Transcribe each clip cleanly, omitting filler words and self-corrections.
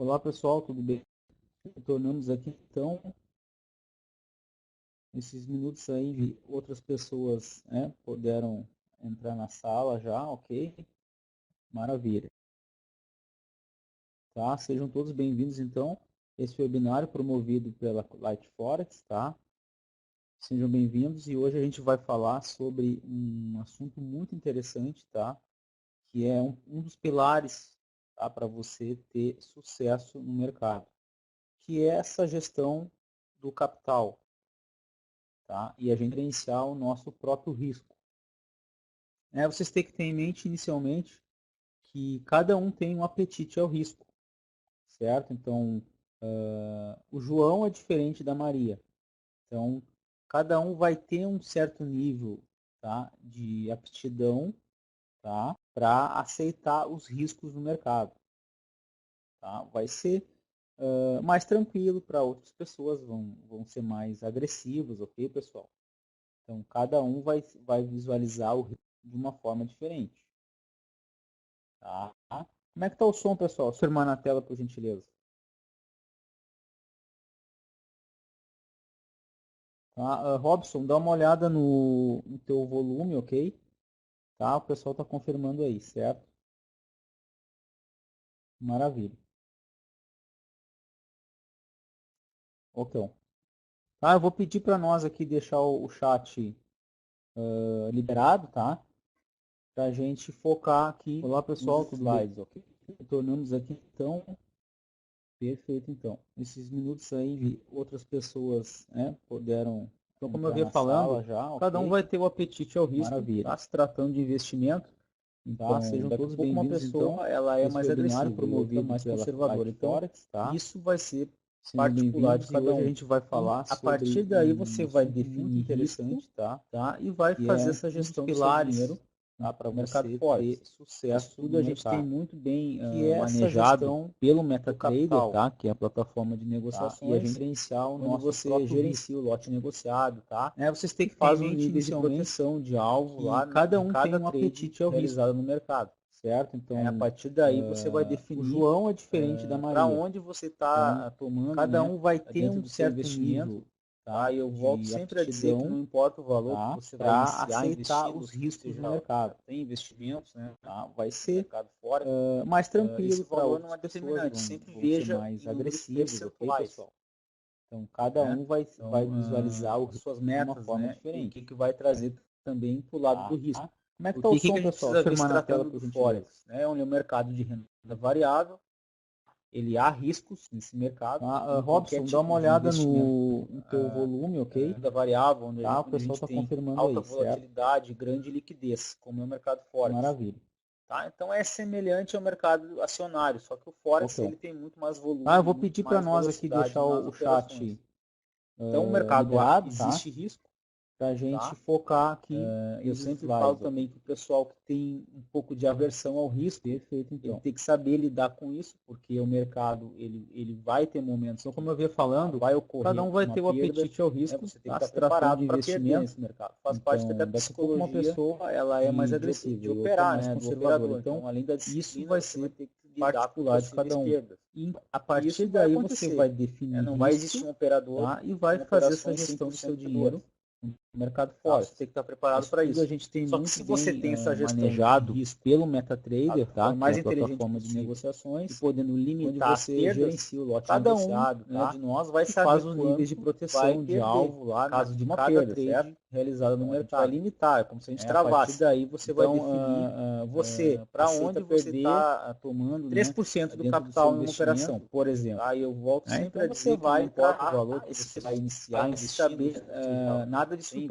Olá pessoal, tudo bem? Retornamos aqui então. Nesses minutos aí, outras pessoas puderam entrar na sala já, ok? Maravilha. Tá? Sejam todos bem-vindos então. Esse webinário promovido pela Light Forex, tá? Sejam bem-vindos e hoje a gente vai falar sobre um assunto muito interessante, tá? Que é um dos pilares, tá? Para você ter sucesso no mercado, que é essa gestão do capital. Tá? E a gente gerenciar o nosso próprio risco. Vocês têm que ter em mente inicialmente que cada um tem um apetite ao risco, certo? Então, o João é diferente da Maria. Então, cada um vai ter um certo nível, tá, de aptidão, tá, para aceitar os riscos no mercado. Tá? Vai ser mais tranquilo, para outras pessoas vão ser mais agressivos, ok, pessoal? Então, cada um vai visualizar o risco de uma forma diferente. Tá? Como é que está o som, pessoal? Firmar na tela, por gentileza. Tá? Robson, dá uma olhada no teu volume, ok? Tá? O pessoal está confirmando aí, certo? Maravilha. Ok. Tá, eu vou pedir para nós aqui deixar o chat liberado, tá? Para a gente focar aqui. Olá, pessoal, tudo slides, bem? Ok? Retornamos aqui, então. Perfeito, então. Nesses minutos aí, outras pessoas puderam. Então, como eu vinha falando, já, cada um vai ter o apetite ao risco. Maravilha. Tá se tratando de investimento. Então, sejam todos bem-vindos. Uma pessoa, então, ela é mais agressiva, promovido mais conservadora. Então, tá? Isso vai ser particular de cada um. Hoje a gente vai falar a partir daí você vai definir risco, tá? E vai fazer essa gestão dos pilares, dinheiro, tá? Para você ter sucesso. Tudo a gente tem muito bem manejado pelo MetaTrader, tá? Que é a plataforma de negociações. E a gente gerenciar o nosso você gerencia o lote negociado, tá? Vocês têm que ter em mente níveis de proteção de alvo lá. Cada um tem um apetite ao realizado no mercado, certo? Então, a partir daí você vai definir. O João é diferente da Maria. Para onde você está tomando? Cada um vai ter um certo investimento. Tá? E eu volto sempre a dizer que não importa o valor que você vai iniciar aceitar os riscos do mercado. Tem investimentos, né? Vai ser mercado fora, mais tranquilo. Esse valor não é determinante. Sempre veja mais agressivos, ok, pessoal? Então, cada um vai visualizar as suas metas de uma forma diferente. E o que vai trazer também para o lado do risco. Como é que está o som, pessoal? Firmar na tela, por Forex, onde é o mercado de renda variável. Ele há riscos nesse mercado. Robson, dá uma olhada no teu volume, ok? Renda variável, onde o pessoal está confirmando alta aí, volatilidade, certo? Grande liquidez, como é o mercado Forex. Maravilha. Tá? Então é semelhante ao mercado acionário, só que o Forex ele tem muito mais volume. Eu vou pedir para nós aqui deixar o chat então, o mercado liberado, existe risco para a gente focar aqui. Eu sempre falo também que o pessoal que tem um pouco de aversão ao risco, perfeito, então, ele tem que saber lidar com isso, porque o mercado ele vai ter momentos. Então, como eu vinha falando, vai ocorrer. Cada um vai ter o apetite ao risco. Você tem que estar preparado para perder nesse mercado. Faz parte da psicologia. Uma pessoa ela é mais agressiva de operar, mais conservadora. Então, além da disciplina, isso vai ser particular de cada um. E a partir daí você vai definir não vai existir um operador, tá? E vai fazer essa gestão do seu dinheiro no mercado fora. Você tem que estar preparado para isso. A gente tem só que se você tem essa gestão manejado pelo MetaTrader, tá? Mais que é a plataforma de negociações, e podendo limitar você gerencia o lote negociado, tá? De nós vai saber faz os níveis de proteção de alvo lá, caso de uma perda, certo? Realizada no mercado. Vai limitar, é como se a gente travasse. A partir daí você vai definir você para onde você está tomando 3% do capital em uma operação, por exemplo. Aí eu volto sempre a dizer que não importa o valor que você vai iniciar, saber nada de surpresas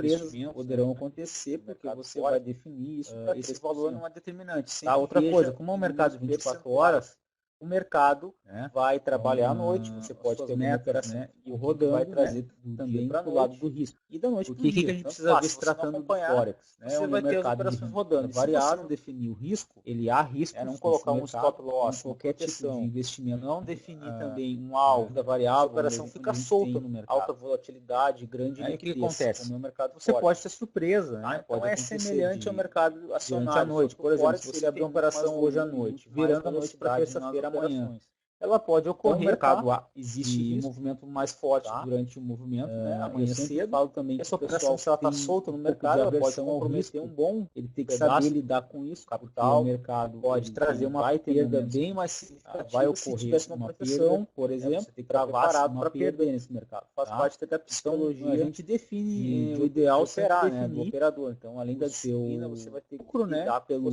poderão acontecer, porque você vai definir isso. Esse valor não é determinante. Tá? Outra coisa, como é um mercado de 24 horas, o mercado vai trabalhar à noite, você pode ter uma operação e rodando, vai trazer também para o lado do risco. E da noite para o dia. O que a gente precisa ver se tratando do Forex? Você vai ter as operações rodando. Variável, se você não definir o risco, ele há risco. Não colocar um stop loss, qualquer tipo de investimento, não definir também um alvo da variável, a operação fica solta no mercado. Alta volatilidade, grande liquidez. O que acontece? Como é o mercado você pode ter surpresa, né? Então é semelhante ao mercado acionário à noite. Por exemplo, se você abrir uma operação hoje à noite, virando a noite para terça-feira amanhã, ela pode ocorrer, mercado existe um movimento mais forte durante o movimento, né? Amanhã cedo. Falo também essa operação, se ela está solta no mercado, ela pode comprometer um bom, ele tem que saber lidar com isso, capital, o mercado pode trazer uma perda bem mais significativa, vai ocorrer se tivesse uma proteção, por exemplo, você tem que estar preparado para perder nesse mercado. Faz parte da psicologia. Então, a gente define o ideal será, né, do operador. Então, além da disciplina, você vai ter que lidar pelo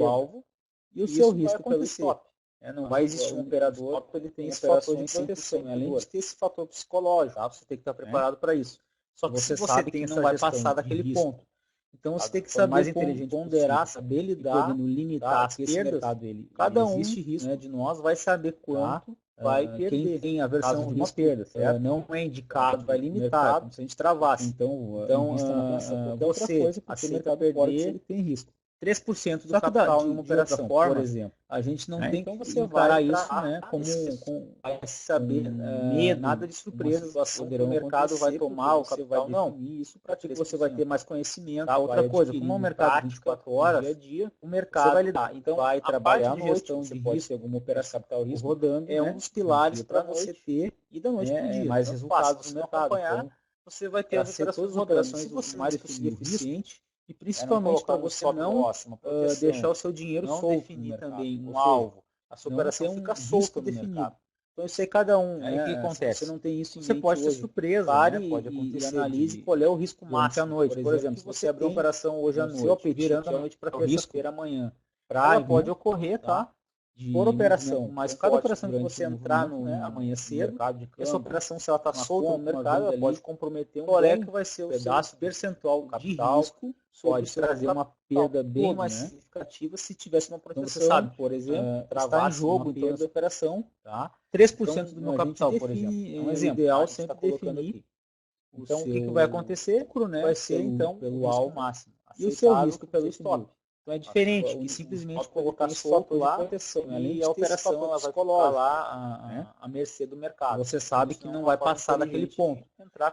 alvo e o seu risco pelo stop. Não vai existir um operador que ele tem esse fator de proteção. Além de ter esse fator psicológico, você tem que estar preparado para isso. Só que você sabe que não vai passar daquele ponto. Então você tem que saber mais inteligente ponderar, saber lidar, limitar as perdas. Cada um, né, de nós vai saber quanto vai perder. Quem tem a versão de uma perda, não é indicado, vai limitar, como se a gente travasse. Então você aceita perder, ele tem risco. 3% do capital em uma operação, por exemplo. A gente não tem que encarar isso, né, como vai saber nada de surpresa, o mercado vai tomar o capital, não. Isso para que você vai ter mais conhecimento. Outra coisa, como é um mercado de 24 horas, dia a dia, o mercado vai lidar. Então, vai trabalhar de gestão de risco, alguma operação capital risco rodando, é um dos pilares para você ter e da noite para o dia mais resultados no mercado. Então, você vai ter as operações rodando. Se você mais conseguir eficiente, e principalmente para você não deixar o seu dinheiro solto, definir também um alvo. A sua operação fica solta no mercado. Então isso aí cada um. Aí o que acontece? Você não tem isso em mente, você pode ter surpresa, pare, né? Pode acontecer, e analise qual é o risco máximo à noite. Por exemplo, se você abrir uma operação hoje à noite, virando a noite para terça-feira amanhã, ela pode ocorrer, tá? Por operação, mas cada operação que você entrar no amanhã cedo, essa operação, se ela está solta no mercado, ela pode comprometer um colega que vai ser o pedaço percentual de risco, pode trazer uma perda bem mais significativa se tivesse uma proteção. Então, você sabe, por exemplo, está em jogo então essa operação, tá? 3% do meu capital, por exemplo. É um exemplo. O ideal sempre definir. Então, o que vai acontecer? Vai ser então pelo alvo máximo. E o seu risco pelo stop. Então é diferente que simplesmente colocar solto lá, proteção, e a operação ela vai ficar lá à mercê do mercado. Você sabe que não vai passar daquele ponto.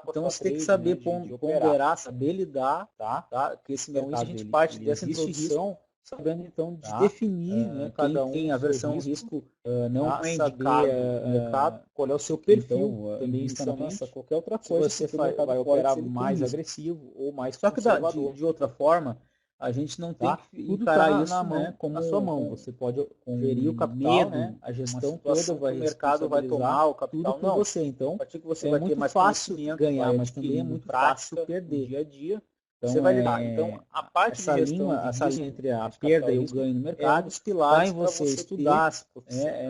Então você tem que saber ponderar, saber lidar, tá? Que esse mercado, a gente parte dessa introdução sabendo então de definir, né, cada um tem a versão risco, não é indicado no mercado, qual é o seu perfil, então, também inicialmente, qualquer outra coisa, se você vai operar mais agressivo ou mais conservador. De outra forma, a gente não tem que encarar isso, né, como na sua mão. Você pode gerir o capital, né, a gestão toda, vai, o mercado vai tomar o capital tudo por você. Então, a partir que você vai ter mais fácil ganhar, mas também é muito fácil perder dia a dia. Então, você vai lidar. Então, a parte de gestão essa linha entre a perda e o ganho no mercado, os pilares para você estudar,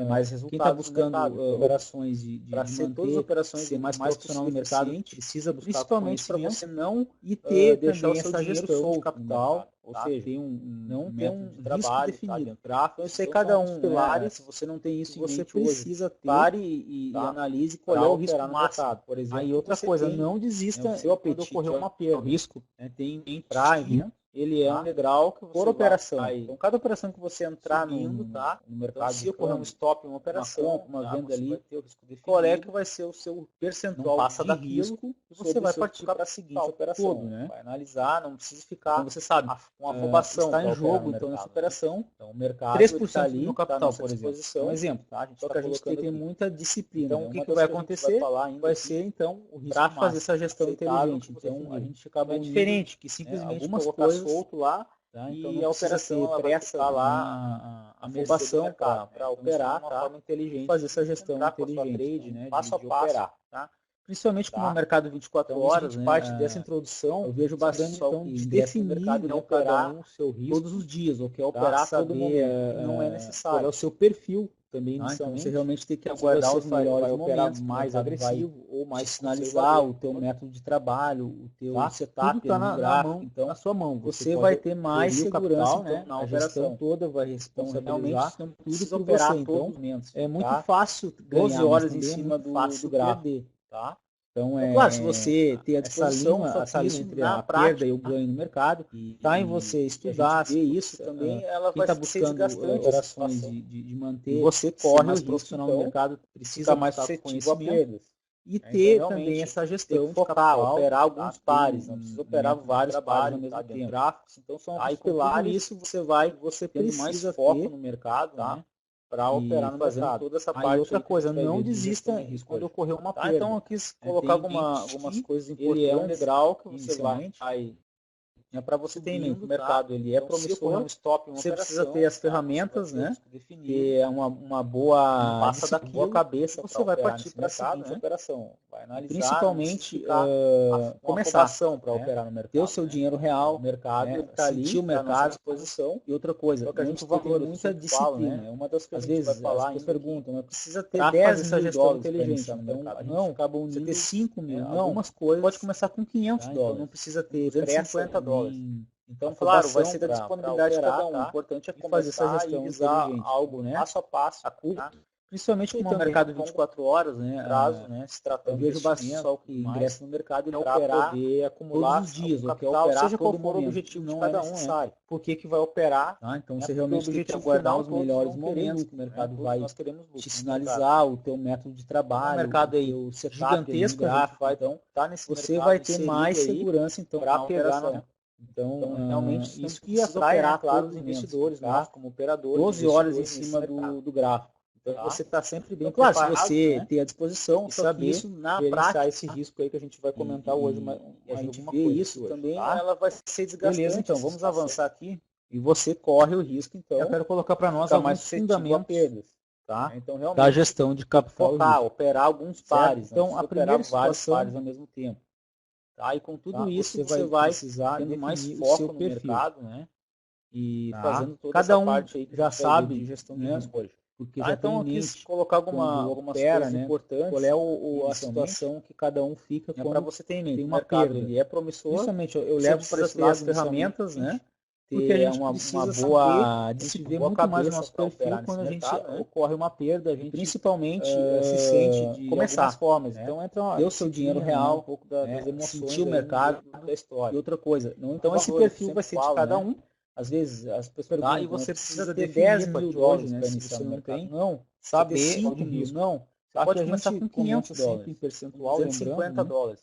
mais resultados. Quem está buscando operações para ser todas as operações ser mais profissional no mercado, precisa buscar principalmente para você não ter deixar o seu dinheiro solto de capital, ou seja, não ter um risco definido. Então, isso aí cada um pilares, se você não tem isso em mente, você precisa ter, pare e analise qual é o risco máximo. Por exemplo, aí outra coisa, não desista quando ocorrer uma perda. O risco tem prazo, ele é um degrau que você por operação. Então, cada operação que você entrar no mercado, se ocorrer um stop, uma operação, uma venda ali, vai ter o risco definido. Qual é que vai ser o seu percentual de risco e você vai partir para a seguinte operação. Né? Vai analisar, não precisa ficar, como você sabe, uma afobação está em jogo, então, nessa operação. Então, o mercado 3% ali no capital, por exemplo. É um exemplo, tá? Só que a gente tem que ter muita disciplina. Então, o que vai acontecer? Vai ser, então, o risco para fazer essa gestão inteligente. Então, a gente acaba diferente, que simplesmente algumas coisas solto lá, então e a operação pressa lá a afobação para operar, de uma forma inteligente, fazer essa gestão inteligente, né, passo a passo, operar, tá? Principalmente como o mercado 24 horas, né, parte dessa introdução, eu vejo bastante então de definir, né, operar o seu risco todos os dias, ou quer operar todo momento, não é necessário. Qual é o seu perfil também, então você realmente tem que aguardar os melhores momentos, mais agressivo ou mais sinalizar o teu método de trabalho, o teu setup, tudo está na mão, então na sua mão. Você vai ter mais segurança, né, na operação toda, vai responsabilizar tudo que operar você. Então é muito fácil ganhar 12 horas em cima do gráfico, tá? Então, claro, se você ter a disposição, essa linha entre a perda e o ganho no mercado, está em você estudar, ver isso também, ela vai estar buscando operações de manter, você corre mais profissional no mercado, precisa mais suscetível a perdas. E ter também essa gestão de capital, operar alguns pares, não precisa operar vários pares ao mesmo tempo. Gráficos, então são aí pilares, isso você precisa mais foco no mercado, tá? para operar no mercado. Toda essa parte. Aí outra coisa, não desista quando ocorrer uma perda. Então eu quis colocar algumas coisas importantes. Ele é um degrau que você vai para você ter em mente, o mercado ele é promissor, um stop, você precisa ter as ferramentas, né? Ter uma boa passa daqui, boa cabeça, você vai partir para a seguinte operação, vai analisar, principalmente começar para operar no mercado, ter o seu dinheiro no real, mercado, sentir o mercado, exposição. E outra coisa, que a gente tem muita disciplina, né? Uma das coisas às vezes vai falar, as perguntam, mas precisa ter $10 mil mil inteligente, no então mercado. não, acaba unindo, você ter 5 mil, não, algumas coisas, pode começar com $500, então não precisa ter $250. Então, claro, vai ser da disponibilidade de cada um. O importante é fazer essa gestão visar inteligente, algo, né? Passo a passo, a curto, principalmente como no é um mercado de mercado 24 horas, né? prazo, né? Se tratando eu vejo bastante pessoal que ingressa no mercado e operar poder acumular todos os dias, ou quer capital, operar seja qual todo for o momento. objetivo de Não cada é um, necessário. Por que vai operar? Então você Porque realmente o tem que objetivo aguardar final, os melhores todos vão querer momentos lucro, que o mercado Todos vai nós queremos lucro te no sinalizar o teu método de trabalho, mercado aí o setup gigantesco, gráfico, vai então nesse você vai ter mais segurança então para na pegar operação. Então, realmente, isso que precisa atrai, operar claro, todos os os investidores, nós tá? como operadores, 12 horas em investidores cima nesse mercado. do gráfico. Então, você está sempre bem claro, se preparado, você né? ter a disposição, E só saber que isso na gerenciar prática, esse risco aí que a gente vai comentar hoje, mais a gente alguma vê coisa isso hoje, também, tá? ela vai ser desgastante. Beleza, então, essa vamos situação. avançar aqui. E você corre o risco, então, Eu quero colocar para nós ficar alguns mais suscetível a fundamentos, perdas, tá? Então, realmente, Da gestão de capital e focar, risco. operar alguns pares. Então, a primeira vários situação, pares ao mesmo tempo. Tá? E com tudo isso, você vai precisar tendo mais definir o foco seu no perfil. mercado, né? E Tá? fazendo toda Cada essa um parte aí que já a gente vai ver sabe, de gestão de né? risco hoje. Porque já tem Então em eu quis mente colocar quando algumas opera, coisas né? importantes. Qual é a inicialmente, situação que cada um fica para quando você ter em mente. tem O uma mercado perda. ele é promissor. Principalmente eu Você levo para precisa esse ter lado as ferramentas, né? porque a gente uma precisa boa a gente disciplina, vê boa muito mais o cabeça nosso pra perfil operar quando a nesse gente mercado, né? ocorre uma perda, a gente principalmente se sente de começar, algumas formas. né? Então deu seu dinheiro real, um pouco das emoções, sentir o mercado da história. e outra coisa. Não Então esse perfil vai ser de cada um. Às vezes as pessoas perguntam, E você precisa ter $10 $10 mil hoje, para se iniciar você no não mercado. tem, Não, saber 5 de mil, risco. não. Você Tá? pode Que a começar gente com começa 500 sempre em percentual, $250.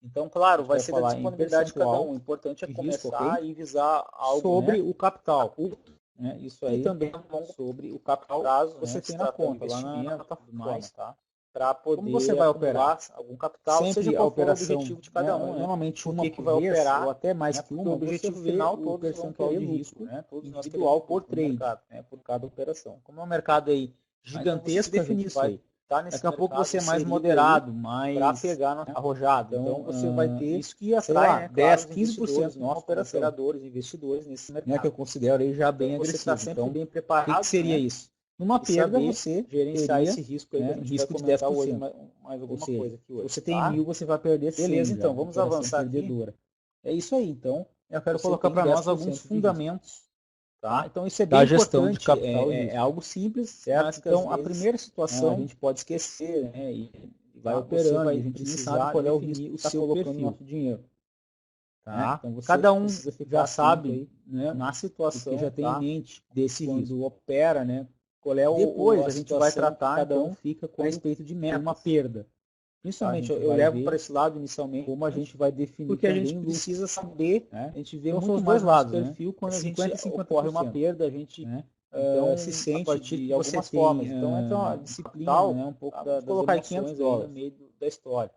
Então, claro, vai ser da falar em disponibilidade de cada percentual um. O importante é de começar risco, ok? e visar algo, sobre né, o capital. curto, né? Isso e aí também sobre o capital prazo, você né, tem se na tratando conta, lá na investimento, plataforma, tá? Para poder Como você vai operar? algum capital, Sempre seja a qual for o operação, objetivo de cada um, né? normalmente uma que por vai vez, operar, ou até mais que porque uma, o objetivo você vê final o todos vão percentual querer de lucro, risco né? Todos nós individual queremos por lucro no trade. mercado, né? Por cada operação. Como é um mercado aí Então gigantesco, você a gente define isso vai aí. estar nesse Daqui a pouco mercado você é mais inserido moderado, para mais pegar arrojado. Então você vai ter isso que sei atrai, lá, né, 10, claro, 15% numa nós como operação, operadores, investidores nesse mercado. que eu considero aí já bem Então, você agressivo. está sempre Então, bem o preparado, que seria né? isso? Numa E perda saber você gerenciar teria esse risco aí que a gente risco vai de comentar 10%. hoje mais Ou alguma seja, coisa aqui hoje. se você tem tá? 1.000, você vai perder 100. Beleza, então, já, vamos operação avançar perdedora. aqui. É isso aí, então. Eu quero Você colocar tem para nós 10% alguns de risco. fundamentos. Tá? Então isso é Da bem gestão de importante, capital é algo simples, certo? mas que Então às a vezes, primeira situação a gente pode esquecer, né, e vai tá? operando, vai e a gente nem precisar sabe qual é o definir risco que o está seu colocando perfil. nosso dinheiro. Tá? Então você Cada um precisa ficar já atento sabe, aí, né, na situação, porque já tem tá? em mente desse Quando risco. opera, né? Qual é Depois a a gente vai situação que tratar, cada então, um fica a quando respeito de tem metas. uma perda. Tá? Principalmente A gente eu vai levo ver para esse lado inicialmente, como a gente vai definir porque a também gente lucro, precisa saber, né? a gente vê Então, muito são os mais dois lados, nosso né? perfil quando É a gente 50 e 50%, ocorre uma perda, a gente né? então se a sente partir de de algumas algumas tem, formas. Então entra uma disciplina, capital, né, um pouco tá? das colocar aí emoções $500 aí no meio da história.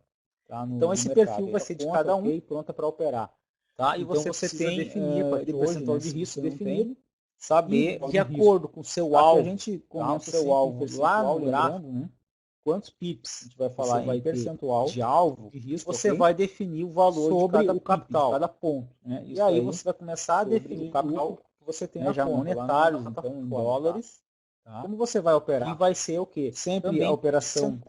tá? Então esse mercado. perfil vai ser de Conta, cada um, ok, pronta para operar. tá? E Então você tem definir a partir de percentual hoje, de né, risco se definido, saber e de acordo com o seu tá? Que alvo, a gente tá? começa O seu sempre em alvo lá percentual, no gráfico, lembrando, né? quantos pips, a gente vai falar vai em ter percentual de alvo, de risco, você vai definir o valor sobre de cada o capital, de cada ponto. né? E Isso aí aí você vai começar a definir o capital que você tem na já conta, monetários, lá então em plataforma, dólares. tá? Como você vai operar? E vai ser o quê? Sempre Também a operação,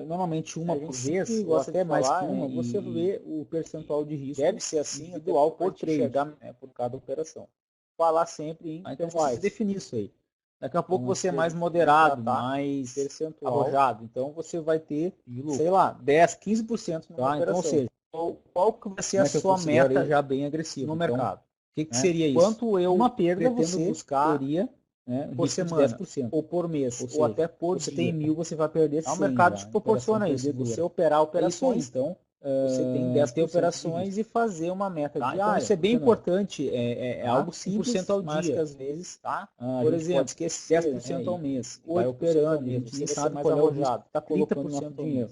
normalmente uma a gente por vez, sempre ou gosta até de mais que falar, uma, né, você e vê o percentual de risco deve ser assim, individual até por trade. chegar, né, por cada operação. Falar sempre em Então percentuais. você definir isso aí. Daqui a pouco Então, você é aqui a mais gente moderado, vai tratar mais percentual arrojado. Então você vai ter, lucro. sei lá, 10, 15% numa Tá? Então, operação. ou seja, qual que vai ser a que eu sua considero aí meta já bem agressivo no Então, mercado? o que né? seria isso? Quanto eu Uma perda pretendo você buscar teria, por risco de semana, 10%. ou por mês, Ou ou seja, até por você dia. tem 1.000, você vai perder 100. O mercado te já, proporciona isso. perdedora. Você operar É isso aí. operações Então, você tem 10 operações e fazer uma meta diária. Então isso é bem importante, é algo simples, 1% ao mas dia. que às vezes, Por exemplo, esquecer, 10% ao mês, 8% vai operando, a gente nem sabe mais qual é o risco arrojado, que está colocando 30% nosso dinheiro.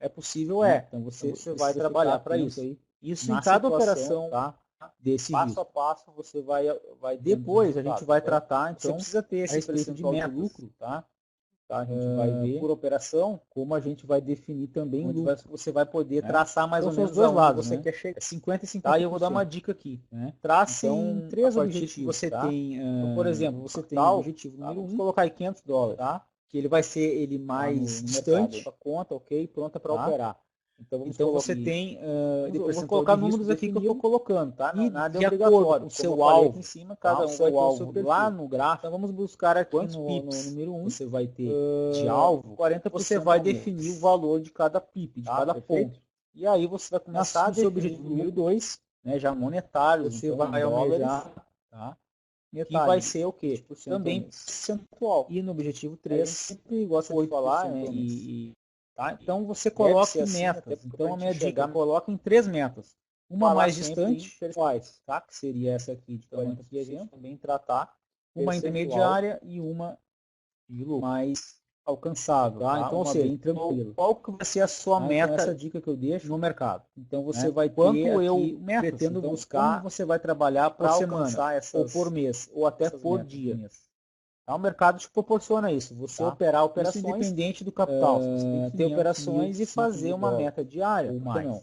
É possível, Então você vai trabalhar para isso. Isso em cada operação desse passo risco. a passo você vai Depois a gente vai tratar, então, você precisa ter esse respeito de percentual metas, de lucro, tá? A gente vai ver por operação, como a gente vai definir também onde lucro. você vai poder traçar mais Então, ou são os menos dois aonde lados, você né? quer chegar. 50 e 50%. Tá, e eu vou dar uma dica aqui. Trace Então, três a partir objetivos. que você tem, por exemplo, você tem o capital, objetivo número vamos 1, colocar aí $500, que ele vai ser ele mais no distante, mercado. A conta, ok, pronta para tá? operar. Então você tem eu vou colocar números aqui que eu estou colocando, tá? E Nada é de obrigatório. acordo com o Como eu seu falei alvo, aqui em cima, cada um vai seu ter o alvo seu perfil. lá no gráfico. Então vamos buscar aqui Quantos no pips número 1. você vai ter de alvo, 40%, você vai ao mês. definir o valor de cada pip, de cada Perfeito? ponto. E aí você vai começar a No seu definir objetivo o número lucro, 2, já monetário, você então, vai em dólares, almejar que vai ser o quê? 20% Também ao mês. percentual. E no objetivo A gente 3, sempre gosta de falar, né, então você deve coloca ser assim, até metas. porque Então pra a minha gente dica, chegar- coloca em 3 metas. Uma falar mais sempre distante, em percentuais, que seria essa aqui de Então aqui a 40%, gente também tratar uma percentual intermediária e uma de lucro. mais alcançável, Então, ou uma seja, bem tranquila. qual que vai ser a sua Então, meta essa dica que eu deixo no mercado? Então você vai ter Quanto eu aqui metas. pretendo Então, buscar como você vai trabalhar por para semana, alcançar ou por mês, ou até essas por metas dia. minhas. O mercado te proporciona isso. Você operar operações, Isso independente do capital. Se você tem ter 500 operações mil, e fazer 5.000 uma dólares meta diária ou por que mais. não?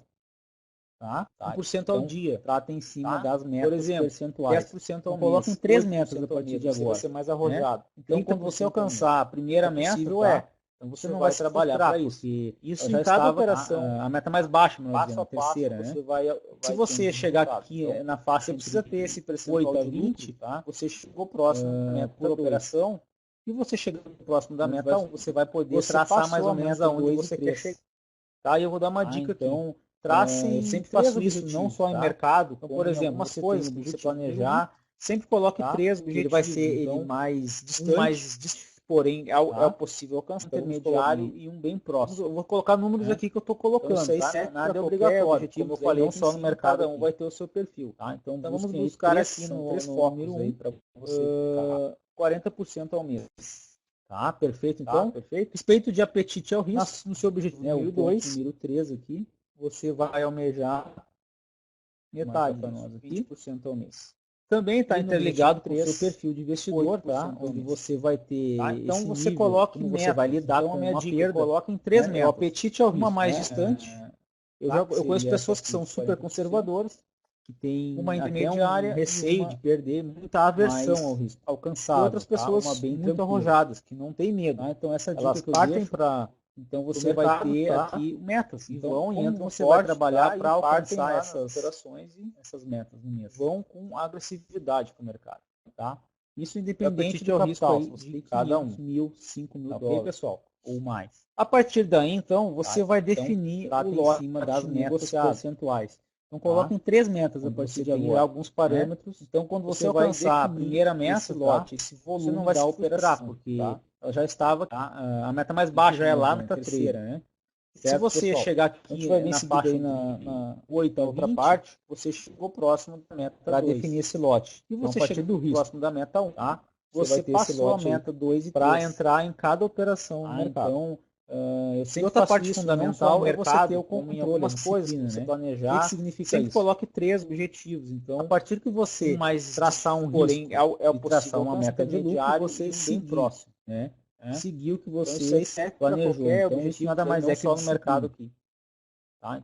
Tá? 1% ao Então, dia. trata em cima das Por metas exemplo, percentuais. 10% ao Então, mês. coloquem 3 8% metas a ao partir mês. de Você vai agora. ser mais arrojado. Então, quando você 30% ao alcançar a primeira É meta, possível, então você você não vai vai se trabalhar frustrar, para isso. porque Isso já em cada estava operação, a meta mais baixa, melhor passo dizendo, a a passo, terceira, né? você vai Se você chegar aqui Então, na faixa você precisa entre ter esse percentual 8 a de 20, lucro, você chegou próximo da meta por 2. operação, E você chegando próximo da onde meta 1, você vai poder traçar mais ou menos aonde você quer chegar. E eu vou dar uma dica então, aqui. Trace eu em sempre três faço isso, não objetivos, só em mercado, Então, como por em exemplo, algumas você coisas tem que o você objetivo planejar, sempre coloque tá? 3 Que ele objetivos. vai ser Então, ele mais distante, um mais porém é o tá? possível alcançar, Então, intermediário e um bem próximo. Eu vou colocar números né? aqui que eu estou colocando, Então, isso aí tá? serve Nada é pra obrigatório, qualquer como eu objetivo, falei, não aqui em só no cima, mercado cada um aqui. vai ter o seu perfil. Então vamos busquem aí buscar três, aqui são no três focos focos aí aí para você você 40% ao mês. perfeito? Então, Perfeito? respeito de apetite ao risco, No seu objetivo né, o número ponto 2, número 3 aqui, você vai almejar metade para disso, nós aqui. 20% ao mês. Também está E no interligado com o objetivo seu 3, perfil de investidor, 8% ao onde mês. você vai ter Então esse você nível, coloque como você vai metas. lidar Então, com a minha uma dica, perda. coloque em 3 O metas. apetite ao risco. Uma mais distante, Eu que conheço seria pessoas essa que são aqui de super 40%, conservadoras, que tem uma até intermediária um receio e de uma perder, muita aversão ao risco. alcançável, E outras pessoas uma bem muito tranquila. arrojadas, que não têm medo. Então essa dica Elas que eu partem deixo, para então você mercado, vai ter tá? aqui metas. E Então, vão e como entram você vai forte, trabalhar e para partem alcançar lá nas essas operações e essas metas no mês? vão com agressividade para o mercado, tá? Isso independente do do risco capital, aí se você de tem cada 500 mil, 5.000 ok, dólares pessoal? ou mais. A partir daí, então, você vai definir trata o em lote cima das metas negociado. percentuais. Então coloquem 3 metas a Onde partir você de tem agora. alguns parâmetros. Então quando você Você vai alcançar a definir primeira meta, esse lote, esse você volume não vai da se operação, frustrar, porque ela já estava a meta mais baixa já é lá na no trade, né? Se você pessoal? chegar A aqui gente vai vir na seguido faixa aí na 8 a outra 20, parte, você chegou próximo da meta para 2. definir esse lote. E Então, você a partir chegou do risco, próximo da meta 1, você vai ter esse passou a lote aí meta 2 e para 3 entrar em cada operação no mercado. Então, eu E sempre outra faço parte isso, fundamental não é só você ter o como em controle, algumas a coisas, disciplina, você né? planejar. O que significa sempre isso? coloque 3 objetivos. Então, A partir que você mais traçar um porém, risco é o e traçar possível uma meta de lucro, intermediário você e um bem seguir, próximo. né? Seguir o que Então, isso você aí serve para planejou. qualquer Então, isso objetivo, nada mais não é que só no mercado disciplina. aqui.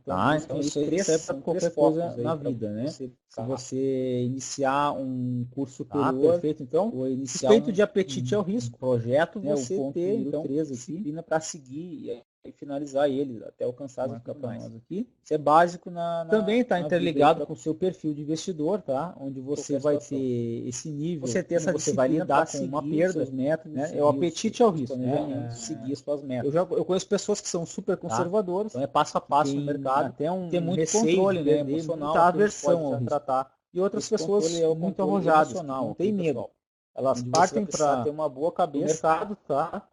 Então, Então isso isso serve para qualquer coisa na pra vida, né? você Se você iniciar um curso superior, perfeito. Então, ou iniciar respeito de apetite ao risco, projeto, né, você o ponto ter número então 3 aqui, disciplina para seguir e finalizar ele até alcançar as marca para nós aqui. Isso é básico Também está na interligado vida com o seu perfil de investidor, tá? Onde você vai ter esse nível, você ter essa você vai disciplina lidar pra com uma seguir perda, os métodos, né? é o apetite ao risco, planejamento, seguir as suas metas. Eu conheço pessoas que são super conservadoras, Então é passo a passo no tem mercado, até tem muito receio controle, de né, perder, emocional, muita aversão pode ao risco. tratar. E outras Esse pessoas controle é o muito controle arrojadas, que emocional, não têm ok, medo. pessoal? elas partem para ter uma boa cabeça, mercado,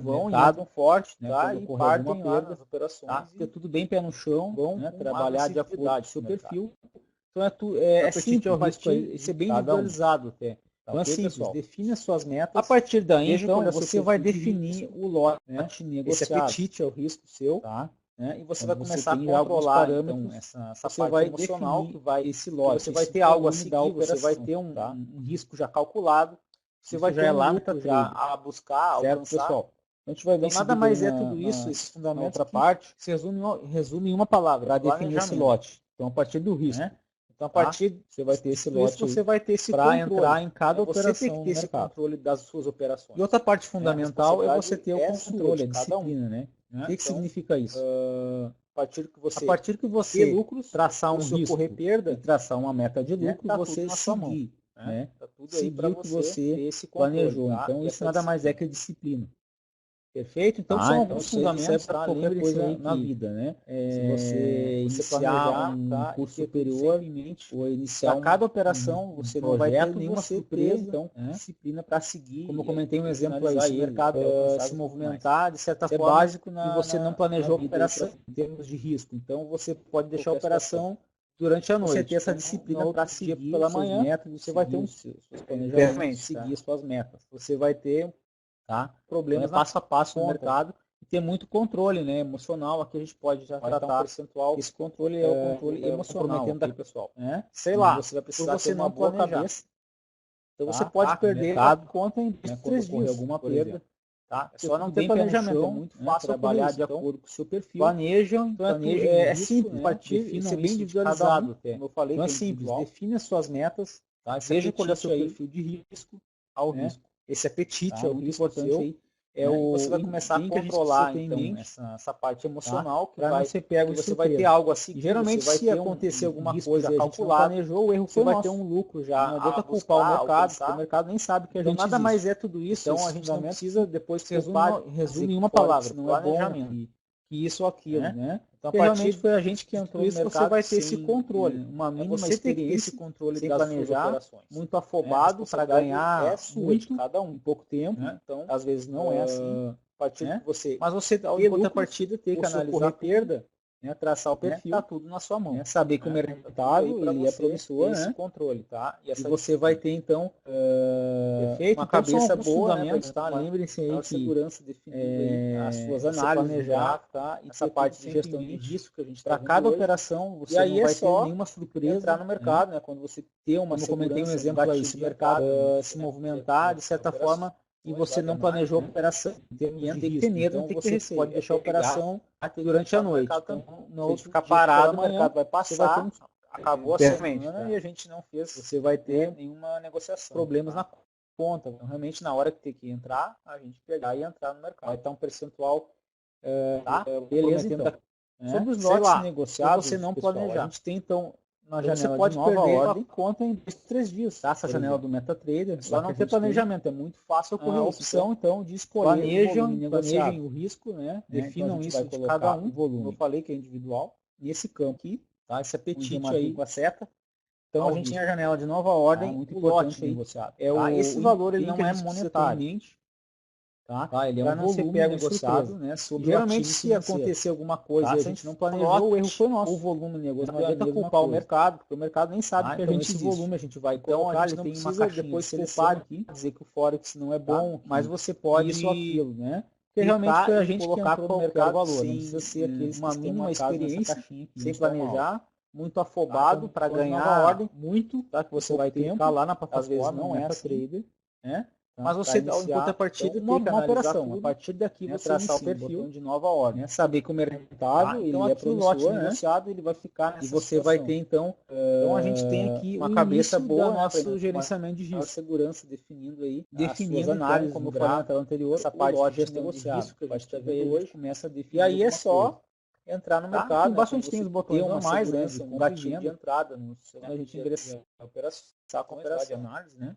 vão e forte, né, e partem lá nas operações, ter tudo bem pé no chão, vão, né, trabalhar de acordo com o seu perfil. Então é simples, isso é bem individualizado até. Então é simples, define as suas metas. A partir daí, então, você vai definir o lote, né, negociado. Esse apetite é o risco seu, tá? Né? E você vai começar a controlar então, essa parte vai emocional que vai esse lote. Você vai ter algo a seguir, você vai ter um risco já calculado, você vai ter um lucro já a buscar, alcançar. Pessoal? A gente vai ver então, nada mais é tudo isso, esses fundamentos. Outra parte se resume em uma palavra para definir esse lote. Então, a partir do risco. Então, a partir você vai ter esse lote, você vai ter esse para entrar em cada operação. Você tem que ter esse controle das suas operações. E outra parte fundamental é você ter o controle, a disciplina, né? O que significa isso? A partir que você lucros, traçar um risco, correr perda, e traçar uma meta de lucro, você seguir, né? Seguir o que você planejou. Então, isso nada mais é que a disciplina. Perfeito? Então são alguns fundamentos para qualquer coisa na vida, né? Se você iniciar um curso superior ou iniciar cada operação, você não vai ter nenhuma surpresa, então disciplina para seguir. Como eu comentei um exemplo aí, se o mercado se movimentar de certa forma, básico e você não planejou a operação em termos de risco, então você pode deixar a operação durante a noite. Você ter essa disciplina para seguir pela manhã, métodos, você vai ter seus planejamentos, seguir suas metas. Você vai ter problemas passo a passo no mercado e ter muito controle, né, emocional. Aqui a gente pode já tratar um percentual. Esse controle é o controle emocional, okay, pessoal. Sei lá, você vai precisar ter uma boa cabeça. Então você pode perder a conta em 3 dias, alguma perda. É só não ter planejamento, é muito fácil trabalhar de acordo com o seu perfil. Planejam, então é simples, isso é bem individualizado. Como eu falei, então é simples, define as suas metas, seja qual é o seu perfil de risco ao risco. Esse apetite é o muito importante aí. Você vai começar a controlar então, essa parte emocional que vai ser pego, você vai ter algo assim. Geralmente, se acontecer alguma coisa já calculado, planejou, o erro foi vai ter um lucro já. Não adianta culpar o mercado, porque o mercado nem sabe que a gente nada mais é tudo isso. Então a gente não precisa depois resume em uma palavra, não é bom que isso ou aquilo, né? Então, a partir foi a gente que entrou no mercado, você vai ter esse controle, uma mínima você tem que ter esse controle sem das planejar, operações. Muito afobado para ganhar muito, cada um em pouco tempo. Então, às vezes não é assim. A partir que você, mas você em contrapartida tem que analisar a perda, traçar o perfil, tá tudo na sua mão. Saber que o mercado ele é promissor, esse controle, tá? E você vai ter então perfeito, uma cabeça boa, fundamentos, tá? Lembrem-se aí que segurança definida, as suas análises, planejar, tá? E essa parte de gestão de risco que a gente para cada operação, você não vai ter nenhuma surpresa entrar no mercado, né? Quando você ter uma, como eu comentei um exemplo aí, se o mercado se movimentar de certa forma e você não planejou a operação, tem que ter medo, então você pode deixar a operação durante a noite. Então, não ficar parado, o mercado vai passar, acabou a semana e a gente não fez, você vai ter nenhuma negociação, problemas na conta. Então, realmente, na hora que tem que entrar, a gente pegar e entrar no mercado. Vai estar um percentual, beleza, então. Sobre os lotes negociados, você não planejar. A gente tem, então, na janela você pode de nova ordem, conta em 2-3 dias. Essa janela do MetaTrader, só não ter planejamento, é muito fácil ocorrer a opção então de escolher planejem o risco, né? Definam então isso de cada um, volume. Eu falei que é individual, e esse campo aqui, tá? Esse apetite aí com a seta. Então a gente tem a janela de nova ordem, muito importante negociado. Esse valor ele não é monetário. Ele é um volume negociado, né? Geralmente, se acontecer alguma coisa e a gente não planejou, o erro foi nosso. O volume negociado. Não adianta culpar o mercado, porque o mercado nem sabe que a gente esse volume a gente vai colocar, a gente não precisa depois culpar aqui, dizer que o Forex não é bom, mas você pode isso ou aquilo, né? Porque realmente foi a gente que entrou no mercado valor, não precisa ser aqueles uma mínima experiência, sem planejar, muito afobado para ganhar ordem, muito, tá? Que você vai clicar lá na plataforma, às vezes não é trader, né? Mas você dá em contrapartida então, uma operação. Tudo, a partir daqui você traçar o perfil de nova ordem, saber que o mercado então ele é promissor, negociado, ele vai ficar nessa e você situação. Vai ter então, então a gente tem aqui uma cabeça boa no nosso gerenciamento de risco, segurança definindo aí, definindo as análises, então, como eu falei na tela anterior, essa parte de gestão de risco que a gente está vendo hoje começa a definir. E aí é só entrar no mercado, tem bastante tem os botões normais, né, um gatilho de entrada, a gente ingressar a operação, de análise, né?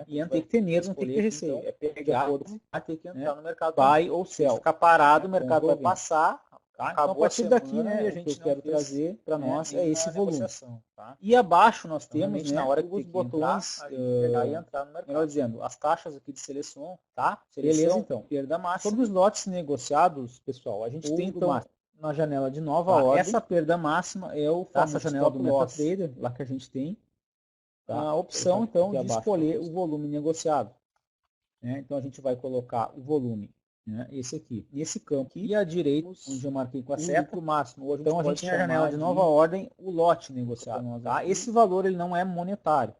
E tem que ter medo, não tem que ter receio. Então, é pegar, tem que entrar no mercado. Buy ou sell. Se ficar parado, o mercado vai passar, Tá? Então, a partir daqui, né, o que eu quero trazer para nós é esse volume. Tá? E abaixo nós temos, né, na hora que os botões, entrar no mercado. melhor dizendo, as taxas aqui de seleção, tá? Beleza, então. Perda máxima. Sobre os lotes negociados, pessoal, a gente tem então na janela de nova ordem. Essa perda máxima é o famoso janela do MetaTrader, lá que a gente tem a opção então de escolher o volume negociado. Então a gente vai colocar o volume, esse aqui, nesse campo aqui, e à direita, onde eu marquei com a seta, o máximo. Então a gente tem a janela de nova ordem, o lote negociado. Tá? Esse valor ele não é monetário.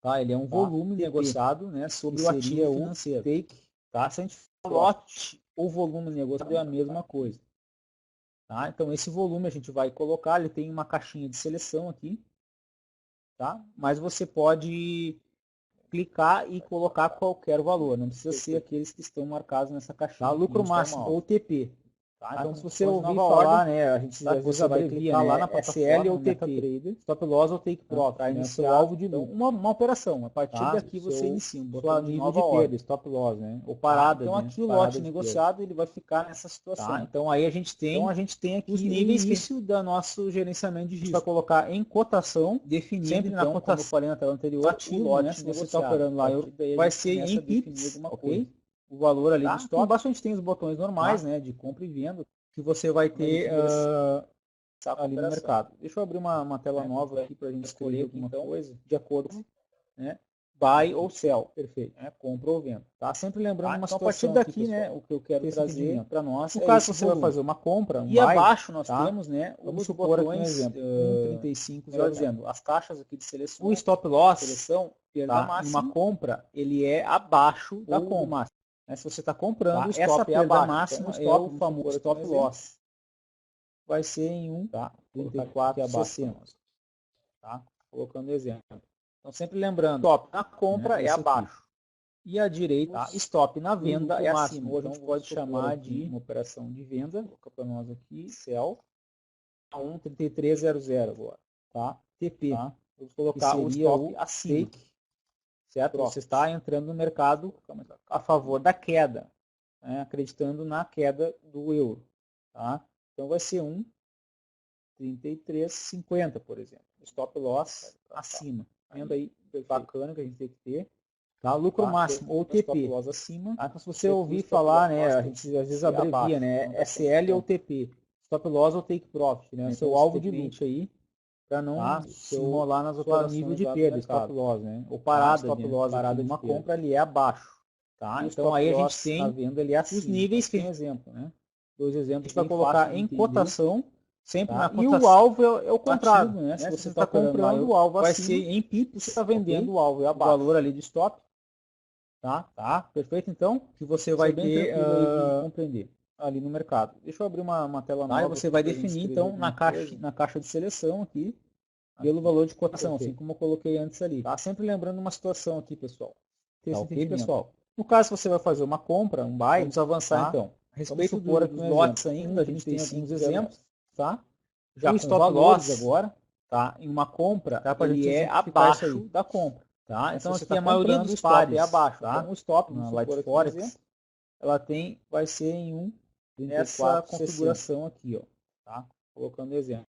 Tá? Ele é um volume negociado, sobre o ativo financeiro. Take, tá? Se a gente falar lote ou volume negociado é a mesma coisa. Tá? Então esse volume a gente vai colocar, ele tem uma caixinha de seleção aqui, tá? Mas você pode clicar e colocar qualquer valor, não precisa ser aqueles que estão marcados nessa caixinha. Tá? Lucro máximo ou TP. Tá? Então, se você ouvir falar, a gente às vezes vai clicar lá na SL ou TP, Stop Loss ou Take Profit, para iniciar o alvo de lucro. Uma operação, a partir daqui você inicia um nível de perda, Stop Loss, ou parada. Então aqui o lote negociado ele vai ficar nessa situação. Tá? Então aí a gente tem aqui os níveis início do nosso gerenciamento de risco. A gente vai colocar em cotação, definindo sempre na cotação, como eu falei na tela anterior, ativo, o lote se você está operando lá, vai ser em pips, ok? O valor ali do stop. Embaixo a gente tem os botões normais, de compra e venda, que você vai ter ali no mercado. Deixa eu abrir uma tela nova aqui para a gente escolher alguma coisa de acordo com buy ou sell, perfeito, compra ou venda. Tá? Sempre lembrando uma situação a partir daqui, aqui, o que eu quero trazer para nós. No caso, você vai fazer uma compra, e buy, abaixo nós temos, vamos supor aqui um exemplo, 1,35, dizendo as taxas aqui de seleção, o stop loss, seleção, perda máxima, uma compra, ele é abaixo da compra. Se você está comprando, o stop essa perda máxima então, é o famoso stop loss. Vai ser em 1,3460. Tá? Colocando exemplo. Então, sempre lembrando, stop na compra é abaixo. E à direita, stop na venda é acima. Hoje a gente pode chamar de uma operação de venda. Vou colocar para nós aqui, sell, a 1,3300 agora. Tá? TP. Tá? Vamos colocar o stop acima. Take, certo? Você está entrando no mercado a favor da queda, acreditando na queda do euro. Tá? Então vai ser 1,3350, por exemplo. Stop loss acima. Vendo aí, bacana que a gente tem que ter. Tá? Lucro máximo ou TP. Stop loss acima. Então, se você ouvir falar, a gente às vezes abrevia, SL ou TP. Stop loss ou take profit, então, seu alvo de lucro aí. Para não se enrolar nas operações nível de perda, stop loss, ou parada, stop loss, parada de uma compra ali é abaixo, tá? Então aí a gente tem venda ali os níveis que tem exemplo, Dois exemplos a gente vai colocar em cotação, sempre na cotação. E o alvo é o contrário, Se você está comprando o alvo vai ser em pips, você está vendendo o alvo é abaixo. O valor ali de stop, tá? Perfeito então, que você vai ter compreender ali no mercado. Deixa eu abrir uma tela nova. Você vai definir então na caixa de seleção aqui pelo valor de cotação, assim como eu coloquei antes ali. Tá? Sempre lembrando uma situação aqui, pessoal. Ok, pessoal? No caso, você vai fazer uma compra, um buy, vamos avançar então. A respeito dos lotes ainda, a gente tem alguns exemplos, tá? Já o stop loss agora, tá? Em uma compra, ele é abaixo da compra, tá? Então aqui a maioria dos pares é abaixo, tá? Então o stop na Light Forex, ela vai ser em nessa configuração aqui, ó, tá? Colocando exemplo.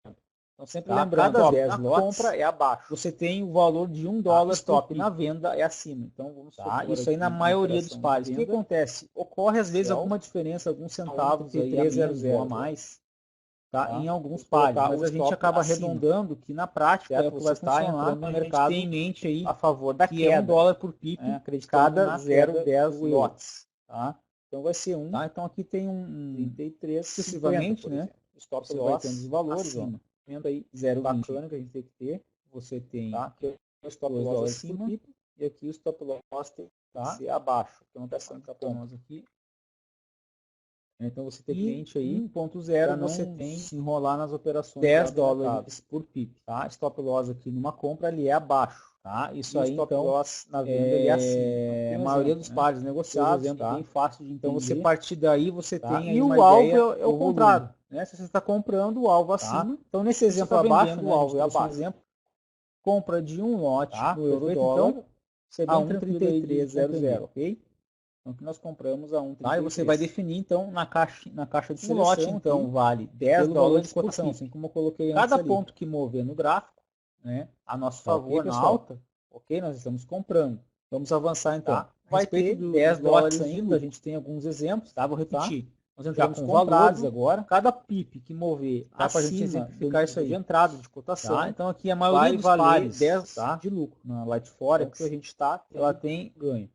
Então sempre lembrando, a compra é abaixo. Você tem o valor de $1 stop na venda é acima. Então vamos isso aí na maioria dos pares. O que acontece? Ocorre às vezes alguma diferença, alguns centavos aí a mais, tá? Em alguns pares, mas a gente acaba arredondando que na prática é o que vai funcionar no mercado. Tem em mente aí a favor da queda, é $1 por pip, cada 0,10 lotes, tá? Então vai ser tá? Então aqui tem 33 sucessivamente, Stop loss vai tendo os valores, acima. Vendo aí 0,20 bacana que a gente tem que ter. Você tem aqui o stop loss acima e aqui o stop loss tem que ser abaixo. Então está sendo para nós aqui. Então você tem cliente aí 1.0, você tem se enrolar nas operações $10 por pip, tá? Stop loss aqui numa compra ele é abaixo, tá? Isso aí stop então loss na venda ele é acima. A maioria dos pares negociados, bem fácil de entender. Então você partir daí você tem aí uma ideia. E o alvo é o contrário, Se você está comprando o alvo acima, então nesse exemplo abaixo, o alvo é abaixo. Exemplo, compra de um lote no euro dólar, então, a 1,3300, ok? Então, que nós compramos a 1,33. E você vai definir, então, na caixa de seleção, lote, então, vale 10 dólares de cotação, assim como eu coloquei antes. Cada ponto que mover no gráfico, né, a nosso favor, na alta, ok, nós estamos comprando. Vamos avançar, então. Tá? Vai ter 10 dólares ainda, a gente tem alguns exemplos, tá? Vou repetir. Nós entramos com valores agora. Cada pip que mover, dá para a gente exemplificar isso aí de entrada de cotação. Tá? Então, aqui a maioria dos pares 10 tá? de lucro. Na Light Forex, então, que a gente está, ela tem ganho.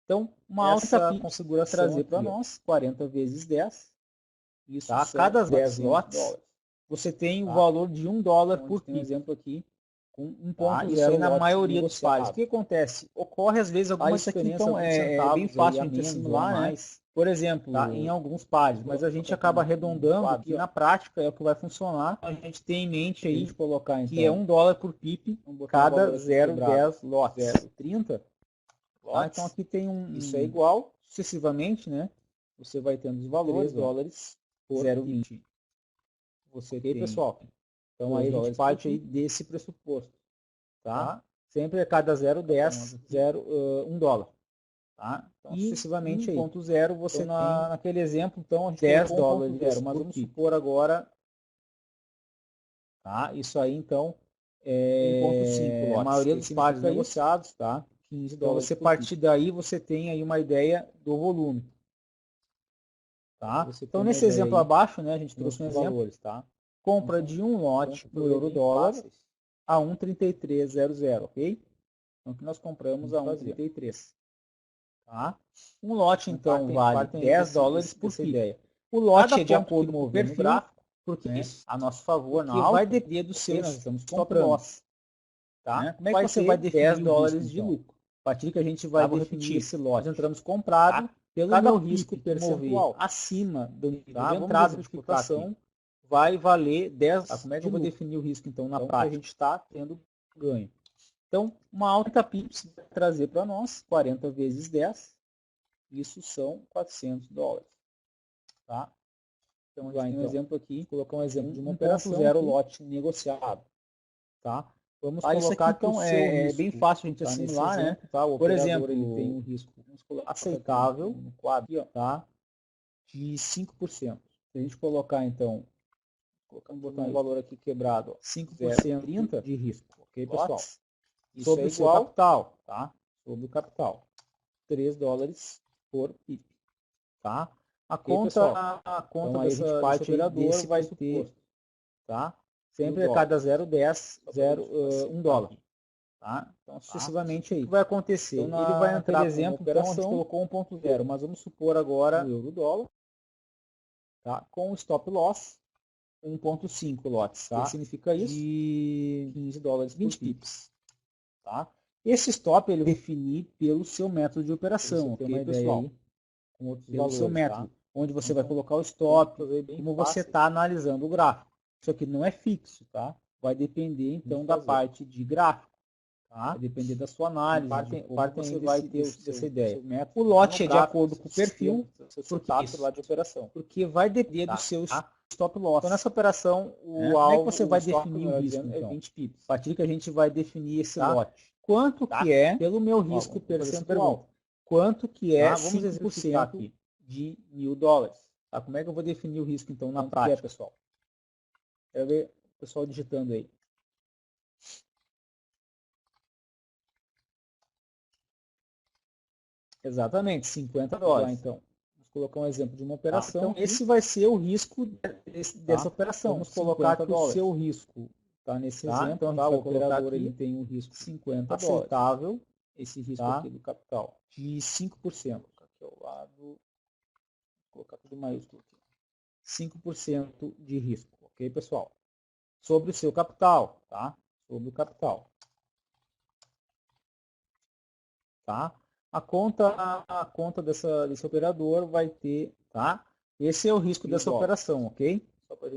Então, uma alta configuração trazer para nós, 40 vezes 10. Isso, tá? Cada 10 lotes, você tem o valor de $1 por pip. Um exemplo aqui, com 1.0 isso aí na maioria dos pares. O que acontece? Ocorre, às vezes, alguma diferença, então, é bem fácil a gente assimilar, né? Por exemplo, tá? Em alguns pares, mas a gente acaba arredondando, que na prática é o que vai funcionar. A gente tem em mente aí, de colocar, então, que é $1 por pip, cada 0,10 lotes. 0,30. Ah, então aqui tem isso é igual, sucessivamente, né? Você vai tendo os valores, $3 por 0,20. Você tem, pessoal. Então aí a gente parte aí desse pressuposto, tá? Sempre a cada 0,10, $1. Tá? Então, e sucessivamente 1.0 você então, tem naquele exemplo, então a gente $10, 0, mas vamos supor agora, tá? Isso aí então é 1.5 lotes. A maioria dos pares negociados, tá? 15 então você partir daí você tem aí uma ideia do volume, tá? Então nesse exemplo abaixo, né, a gente trouxe um exemplo, valores, tá? Compra de um lote no euro-dólar a 1,3300, ok? Então que nós compramos a 1,33. Tá? Um lote então vale $10 por pip. O lote é de acordo com o perfil, porque a nosso favor, na alta, vai depender do seu, nós estamos comprando. Tá? Né? Como é que você vai definir $10 de lucro? A partir que a gente vai definir esse lote, nós entramos comprado, pelo meu risco percentual acima do nível de entrada de cotação, vai valer 10. Tá? Como é que eu vou definir o risco então na prática? A gente está tendo ganho. Então, uma alta pips vai trazer para nós 40 vezes 10, isso são $400. Tá? Então, a gente tem um exemplo aqui, colocar um exemplo de uma operação 0 lote negociado. Tá? Vamos colocar isso aqui, então, é bem fácil a gente assimilar, né? Tá? Por exemplo, ele tem um risco aceitável no quadro aqui, ó, tá? De 5%. Se a gente colocar, então, botar um valor aqui quebrado, ó, 5% de risco, ok, pessoal? Isso sobre o seu capital, tá? Sobre o capital. $3 por pip, tá? A conta então, desse operador vai ter, tá? Sempre a cada 0,10, $1. Tá? Então, sucessivamente aí. O que vai acontecer? Então, ele vai entrar, por exemplo, então a gente colocou 1.0, mas vamos supor agora o euro-dólar, tá? Com o stop loss, 1.5 lotes, tá? O que significa isso? De $15 20 pips. Tá? Esse stop ele vai definir pelo seu método de operação, ok, pessoal? Com outros valores, seu método, tá? Onde você vai colocar o stop, como você está analisando o gráfico. Isso aqui não é fixo, tá? Vai depender, então, da parte de gráfico, tá? Vai depender da sua análise, parte você vai ter essa ideia. O lote é de acordo com o perfil, porque vai depender do seu stop loss. Então, nessa operação, o alvo, como é que você vai definir o risco, então? É 20 pips. A partir que a gente vai definir esse lote. Quanto que é, pelo meu risco percentual? Quanto que é 5% de $1.000? Tá? Como é que eu vou definir o risco, então, na prática, pessoal? Quero ver o pessoal digitando aí. Exatamente, $50. Então, vamos colocar um exemplo de uma operação. Então, esse vai ser o risco dessa operação. Vamos colocar que o seu risco está nesse exemplo. Então, o operador ele tem um risco $50 aceitável, esse risco aqui do capital, de 5%. Aqui ao lado, vou colocar tudo maiúsculo aqui. 5% de risco, ok, pessoal? Sobre o seu capital, tá? Sobre o capital. Tá? A conta desse operador vai ter, tá? Esse é o risco dessa operação, ok?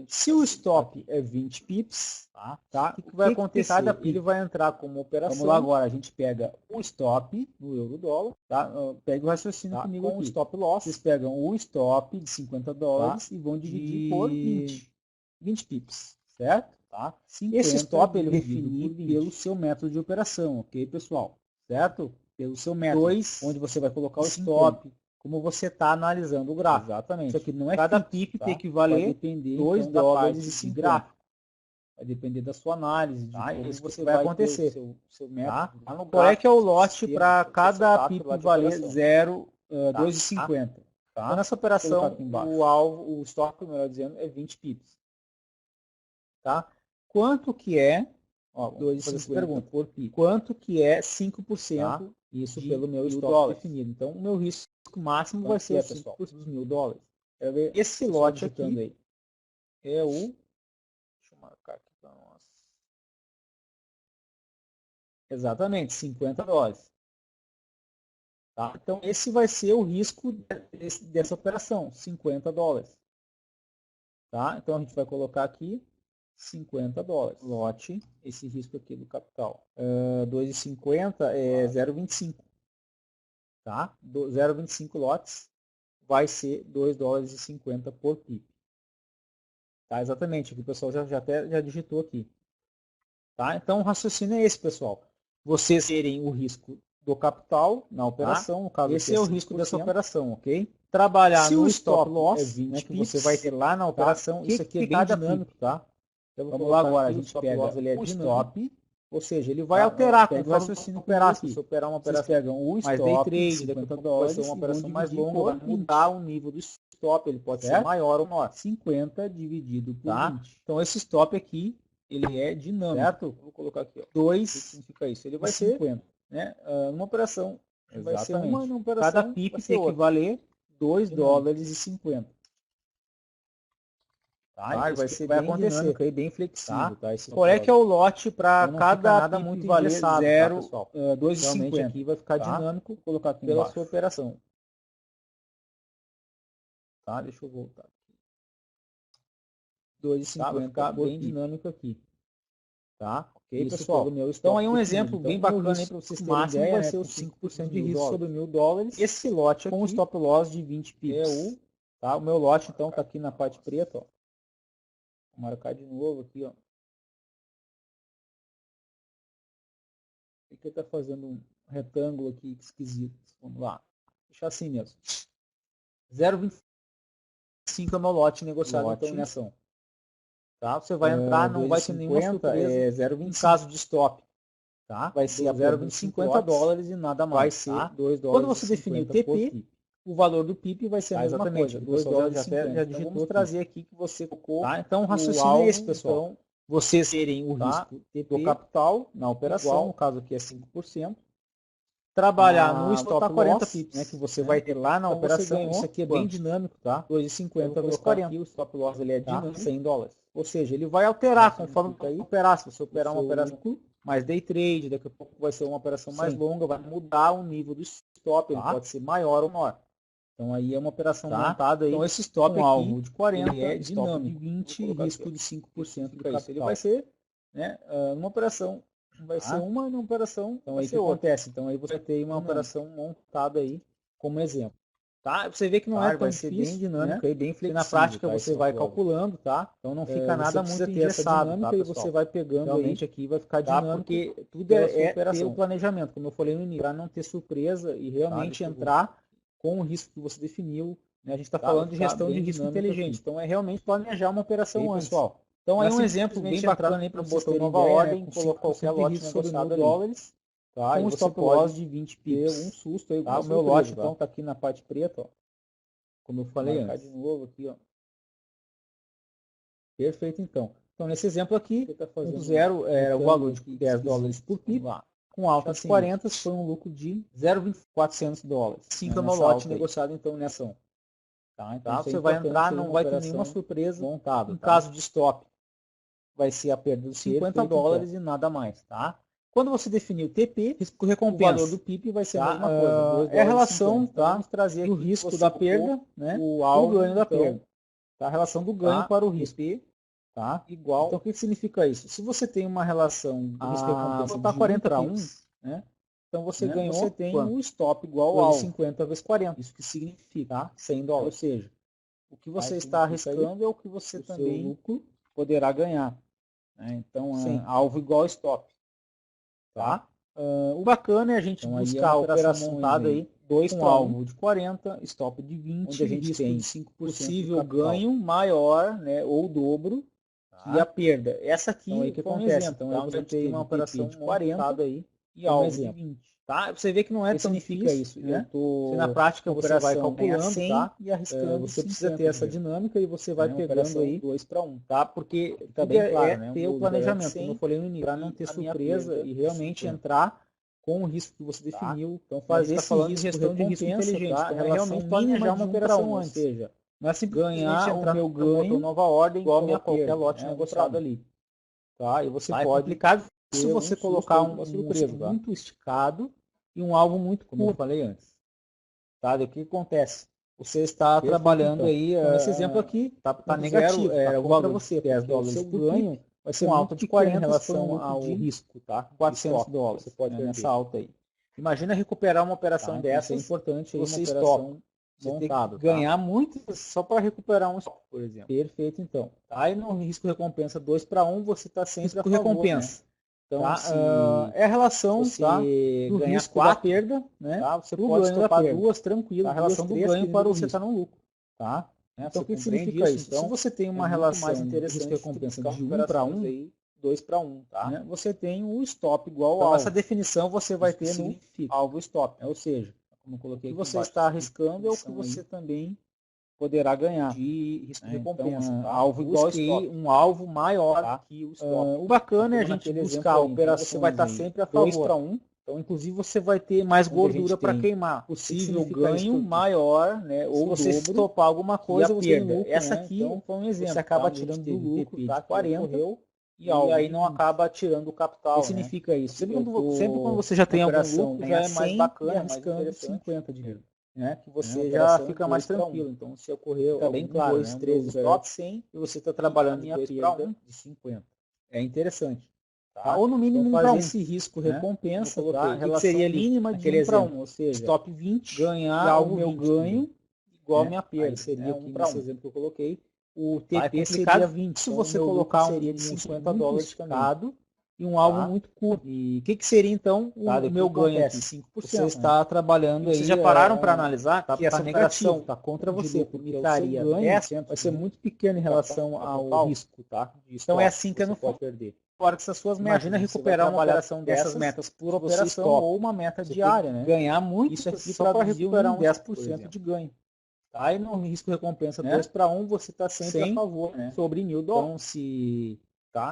Se o stop é 20 pips, tá? O que vai acontecer? Ele vai entrar como operação. Vamos lá agora, a gente pega o stop no euro-dólar, tá? Pega o raciocínio comigo aqui. O stop loss. Vocês pegam o stop de $50 e vão dividir por 20 pips, certo? Tá? Esse stop ele é definido pelo seu método de operação, ok, pessoal? Certo? Pelo seu método, onde você vai colocar o stop, como você está analisando o gráfico. Exatamente. Isso aqui não é cada fixo, PIP tá? tem que valer $2 dólares e e 50. gráfico. Vai depender da sua análise, de Tá? como Isso você vai vai acontecer. seu método. Tá? Lá no Qual é que é o lote sistema, para cada setup PIP lá de valer operação. 2,50? Tá? Então nessa operação, o alvo, o stop, melhor dizendo, é 20 pips. Tá? Quanto que é, ó, vamos fazer essa pergunta, por pip. quanto que é 5%, tá? Isso pelo meu stop dólares definido. Então o meu risco máximo vai ser os 5% dos $1.000. Esse lote aqui aí é o, deixa eu marcar aqui para nós. Exatamente, $50. Tá? Então esse vai ser o risco dessa operação, $50. Tá? Então a gente vai colocar aqui $50. Lote, esse risco aqui do capital. 2,50 é 0,25. Tá? 0,25 lotes vai ser $2,50 por PIP. Tá? Exatamente, aqui o pessoal já digitou aqui. Tá? Então o raciocínio é esse, pessoal. Vocês terem o risco do capital na operação, tá? no caso esse é o risco dessa operação, ok? Trabalhar se no o stop loss é 20 né, que você vai ter lá na operação, isso aqui é bem dinâmico, tá? Então, vamos lá agora, a gente stop pega loss, ele é o dinâmico, stop, ou seja, ele vai tá? alterar Pega o conforme raciocínio você operar. aqui. Se você operar uma Vocês operação pegam o mais day stop, trade, daqui a pouco vai ser uma operação mais longa, vai mudar o nível do stop, ele pode ser maior ou menor. 50 dividido por 20. Então esse stop aqui, ele é dinâmico. Certo? Vou colocar aqui, ó. 2 o que significa isso? Ele vai 50. ser, né, uma operação, vai ser uma operação, cada PIP tem que valer $2,50. Tá? Vai ser bem acontecer. dinâmico aí, bem flexível. Tá? Qual é que é o lote para cada nada PIP muito valer engessado, 2,50? Realmente aqui vai ficar dinâmico, Vou colocar aqui pela embaixo. sua operação. Tá? Deixa eu voltar aqui. 2,50 vai ficar bem PIP. dinâmico aqui. Tá? Ok, Isso pessoal? Então aí um exemplo bem bacana aí para vocês terem ideia, vai ser o 5% de risco sobre $1.000. Esse lote aqui, com stop loss de 20 pips. O meu lote então está aqui na parte preta, ó. Vou marcar de novo aqui, ó. Aqui está fazendo um retângulo aqui esquisito. Vamos lá. Deixar assim mesmo. 0,25 é meu lote negociado então em ação. Tá? Você vai entrar, não vai ter nenhuma surpresa. Em caso de stop, tá? Vai ser $0,50 e nada mais. Vai ser $2. Quando você definir o TP, o valor do PIP vai ser a mesma coisa. $2,50. Já digitou, vamos trazer aqui que você colocou. Tá? Então o raciocínio é esse, pessoal. Então, vocês terem o risco do capital na operação, no caso aqui é 5%. Trabalhar no stop 40 pips, né, que você vai ter lá na operação. Isso aqui é bem dinâmico, tá? 2,50 vezes 40. Aqui, o stop loss ele é dinâmico, $100. Ou seja, ele vai alterar conforme você operar. Se você operar uma operação mais day trade, daqui a pouco vai ser uma operação mais longa, vai mudar o nível do stop, ele pode ser maior ou menor. Então aí é uma operação montada aí. Então esse stop aqui, alvo de 40, é dinâmico, de 20, risco de 5% do capital. Ele vai ser, né, uma operação, vai ser uma operação, então aí que acontece. Então aí você vai ter uma operação montada aí como exemplo. Tá? Você vê que não é tão difícil, bem dinâmico, né? Bem flexível. Na prática você vai calculando, tá? Então não fica nada muito engessado, tá, e você vai pegando realmente aí, aqui vai ficar dinâmico, porque tudo é ter o planejamento, como eu falei no início, para não ter surpresa e realmente entrar com o risco que você definiu. Né? A gente está falando de gestão de risco inteligente, então é realmente planejar uma operação antes. Pessoal. Então aí um exemplo bem bacana aí para vocês terem nova ordem, colocar qualquer lote negociado $1.000. Tá, com um stop loss de 20 pips. Um susto aí, tá? O meu lote então está aqui na parte preta, ó. Como eu falei antes. De novo aqui, ó. Perfeito, então. Então, nesse exemplo aqui, o zero era o valor de $10 por pip. Com alta de 40, foi um lucro de $0,400. 5 é meu lote negociado, então, nessa ação. Tá? Então, você vai entrar, não vai ter nenhuma surpresa montada. Em caso de stop, vai ser a perda de $50 e nada mais. Tá? Quando você definir o TP, risco recompensa, o valor do PIP vai ser a mesma coisa. É a relação, tá? Vamos trazer do risco da perda, né? O ganho da perda. Tá? A relação do ganho para o risco. Tá? Igual. Então o que significa isso? Se você tem uma relação de risco recompensa de 40 para 1, né? Então você ganhou, você tem um stop igual ao 50 vezes 40. Isso que significa, tá? $100. Ou seja, o que você está arriscando é o que você também lucro poderá ganhar. Né? Então, alvo igual ao stop. Tá? O bacana é a gente buscar a operação montada aí 2 para alvo de 40, stop de 20, onde a gente tem 5% possível ganho maior, né, ou o dobro, e a perda. Essa aqui então, aí que acontece. Então, eu tentei uma operação de 40 aí e alvo de 20. Tá? Você vê que não é tão difícil isso, né? Se na prática você vai calculando, 100, tá? E arriscando, você precisa ter essa dinâmica e você vai pegando aí 2 para 1, tá? Porque tá bem claro, né? Ter o planejamento, como eu falei no início, para não ter surpresa e realmente entrar com o risco que você definiu. Então fazer esse gestão de risco inteligente, tá? Então, realmente planejar uma operação antes, ou seja, não é simplesmente ganhar o meu ganho, nova ordem, igual a qualquer lote negociado ali. Tá? E você pode complicado se você colocar uma surpresa muito esticado e um alvo muito curto, como eu falei antes. Tá? O que acontece? Você está trabalhando aí, nesse exemplo aqui, tá negativo, era o valor você, $10 por ganho, vai ser um alta de 40 em relação ao risco, tá? $400, você pode ter nessa alta aí. Imagina recuperar uma operação dessa, é importante, você stop. Montado, ganhar muito só para recuperar um stop, por exemplo. Perfeito, então. Aí no risco recompensa 2 para 1, você está sempre a favor, recompensa. Né? Então, tá? É a relação tá? do ganhar risco 4, da perda, né? Tá? Você pode stopar duas tranquilo, a relação do ganho para o você está no lucro. Tá? Então, o que significa isso? Então, se você tem uma relação mais interessante de recompensa de 1 para 1, 2 para 1, tá? Né? Você tem o stop igual ao alvo. Essa definição você vai ter no alvo stop, ou seja, como eu coloquei aqui, o que você está arriscando é o que você também poderá ganhar de risco de recompensa. Então, alvo igual stop. Um alvo maior que o stop. O bacana é a gente buscar a operação, você vai estar sempre a favor. 2 para 1. Então, inclusive, você vai ter mais gordura para queimar. Possível ganho maior, né? Ou você estopar alguma coisa, você tem lucro. Essa aqui, então, foi um exemplo. Você acaba tirando do lucro, tá? 40. E aí não acaba tirando o capital. O que significa isso? Sempre quando você já tem algum lucro, já é mais bacana, arriscando 50 de dinheiro. Né? Que você já fica mais tranquilo. Então, se ocorrer tá bem claro, 2, 3 stop 100 e você está trabalhando de 2 para 1 de 50. É interessante. Tá? Ou no mínimo então, fazer esse risco recompensa, tá? Que seria mínima de 1 para 1, ou seja, stop 20, ganhar o meu ganho igual a minha perda. Aí seria 1 para 1. Exemplo que eu coloquei. O TP seria 20. Se você colocar seria de $50 cada e um alvo muito curto. E o que seria então o meu ganho aqui? 5%. Você está trabalhando aí. Vocês já pararam para analisar que essa negativo está contra você, porque o seu ganho vai ser muito pequeno em relação ao risco, tá? Então é assim que eu não pode perder. Fora que essas suas metas. Imagina recuperar uma operação dessas metas por operação ou uma meta diária, né? Ganhar muito isso aqui só para recuperar um 10% de ganho. Aí no risco recompensa 2 para 1, você está sempre a favor, né? Sobre $1.000. Então, se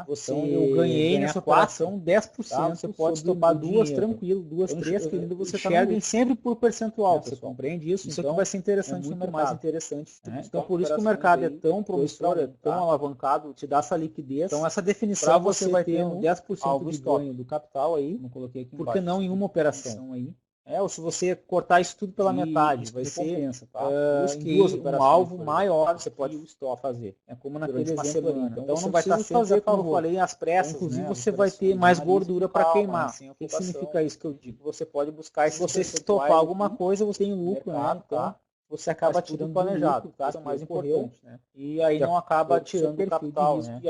você então, eu ganhei nessa operação 10%, tá? Você pode estopar duas tranquilo, duas, três, querido, você enxerguem sempre por percentual, você compreende isso? Isso então, aqui vai ser interessante no mercado. Mais interessante. Né? Então, por isso que o mercado é tão promissor, é tão alavancado, te dá essa liquidez. Então, essa definição você vai ter um 10% de ganho do capital aí, como coloquei aqui porque não em uma operação aí. Ou se você cortar isso tudo pela metade, vai ser tá? Um alvo maior você pode fazer. É como naquele exemplo ali. Então você vai estar sempre fazer, como eu falei, as pressas. Inclusive você vai ter mais gordura para queimar. O que significa isso que eu digo? Você pode buscar, se você estopar alguma coisa, você tem lucro, né? Então você acaba tirando planejado, tá? Isso é mais importante, né? E aí não acaba tirando o capital, né?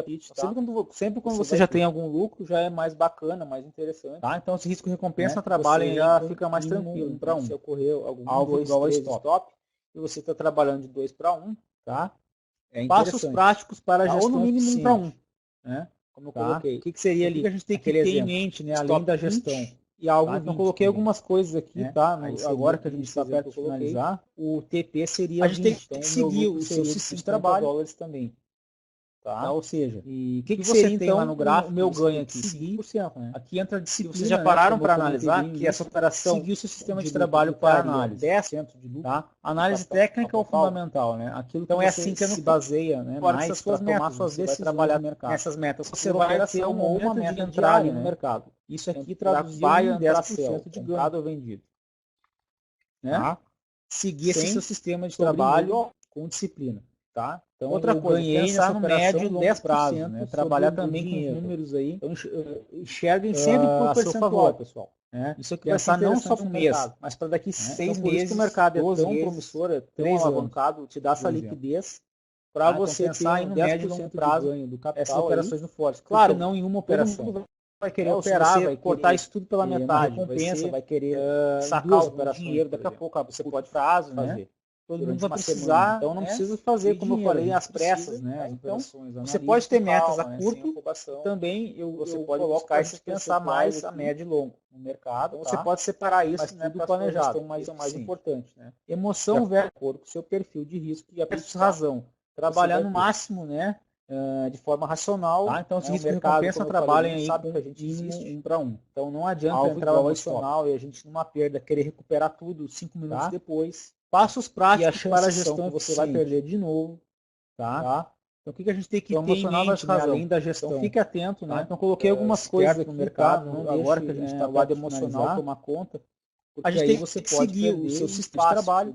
Sempre quando você já tem algum lucro, já é mais bacana, mais interessante. Tá? Então, esse risco recompensa trabalho já fica mais tranquilo. Para se ocorrer algum alvo igual a stop, e você está trabalhando de 2 para 1, tá? Passos práticos para a gestão ou no mínimo 1 para 1, né? Como eu coloquei. O que seria ali? O que a gente tem que ter em mente, né? Além da gestão. E algo então, coloquei algumas coisas aqui, tá? Agora que a gente está perto de finalizar, o TP seria a gente tem que seguir o seu sistema de trabalho $50 também. Tá? Ou seja, e o que você tem lá no gráfico? O meu ganho aqui, 5%. Né? Aqui entra a disciplina. Vocês já pararam para analisar que essa operação seguiu o seu sistema de trabalho para análise. 10% de lucro. Tá? Análise técnica é o fundamental, né? Aquilo então é assim que se baseia, né? Mais para tomar suas decisões trabalhar no mercado. Nessas metas você vai ter uma meta de entrar no mercado. Isso aqui traduziu em 10% de ganho vendido. Né? Tá? Seguir esse seu sistema de trabalho com disciplina. Tá? Então, outra coisa, pensar no médio e longo prazo, né? Trabalhar também com os números aí. Então, enxerguem sempre por percentual, pessoal. Né? Isso aqui pensar vai ser não só para o mês, mas para daqui 6 meses. Por isso que o mercado é tão promissor, é tão alavancado, te dá essa liquidez para você pensar em no médio e longo prazo ganho do capital, essas operações no forte. Claro, não em uma operação. vai querer operar, vai cortar isso tudo pela metade, recompensa, vai querer sacar o dinheiro, daqui a pouco você pode prazo, né? Todo mundo vai precisar, então não precisa fazer, como eu falei, às pressas, né? Então, você pode ter metas a curto, também você pode buscar e pensar mais a médio e longo no mercado. Então, você pode separar isso, né, para planejado, mas é o mais importante, né? Emoção vai de acordo com o seu perfil de risco e a razão. Trabalhar no máximo, né? De forma racional, tá? Então se risco e recompensa trabalhem aí sabe que a gente existe 1 para 1. Então não adianta entrar no emocional e a gente numa perda querer recuperar tudo 5 minutos depois. Passos práticos para a gestão que você vai perder de novo, tá? Então o que a gente tem que ter em mente, né, além da gestão? Então, fique atento, né? Então coloquei algumas coisas aqui no mercado, agora que a gente está o lado emocional tomar conta, a gente tem que seguir o seu sistema de trabalho.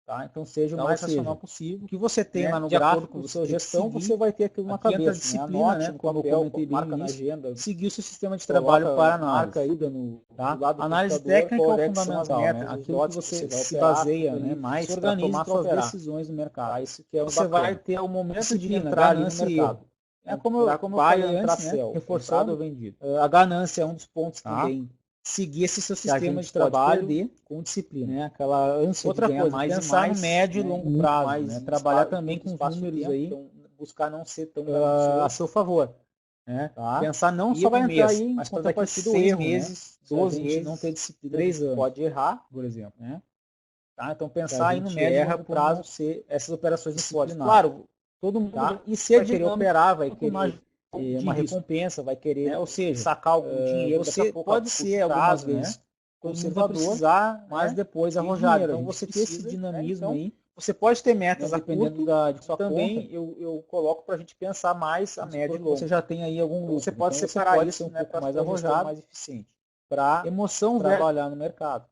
Tá? Então seja o mais racional possível. O que você tem lá no gráfico com a sua gestão, você vai ter aquilo na cabeça. Disciplina, né? Como eu comentei bem no início, na agenda, seguir o seu sistema de trabalho para análise. Análise técnica é o fundamental, né? Aquilo que você se baseia, né, mais para tomar suas decisões no mercado. Isso que é você vai ter o momento de entrar ali no mercado. É como eu falei antes, né? Reforçado ou vendido. A ganância é um dos pontos também. Seguir esse seu sistema de trabalho com disciplina, né? Aquela ânsia outra de ganhar coisa, mais pensar e mais, no médio e longo prazo, mais, né? Trabalhar também com os números aí, então, buscar não ser tão a seu favor, né? Tá? Pensar não só vai entrar aí, mas pode ter sido 6 meses, 12 meses, não ter disciplina, 3 anos, pode errar, por exemplo, né? Tá? Então pensar aí no médio e longo prazo ser essas operações disciplinadas. Claro, todo mundo e ser vai querer operar, vai querer uma recompensa, vai querer, né? Ou seja, sacar algum dinheiro, você pode ser algumas vezes conservador, precisar, mas depois arrojado. Então você ter esse dinamismo aí, você pode ter metas dependendo de sua também conta. Eu coloco para a gente pensar mais a médio e longo. Você já tem aí algum lucro. Você pode separar isso um pouco mais arrojado, mais eficiente, para emoção trabalhar no mercado.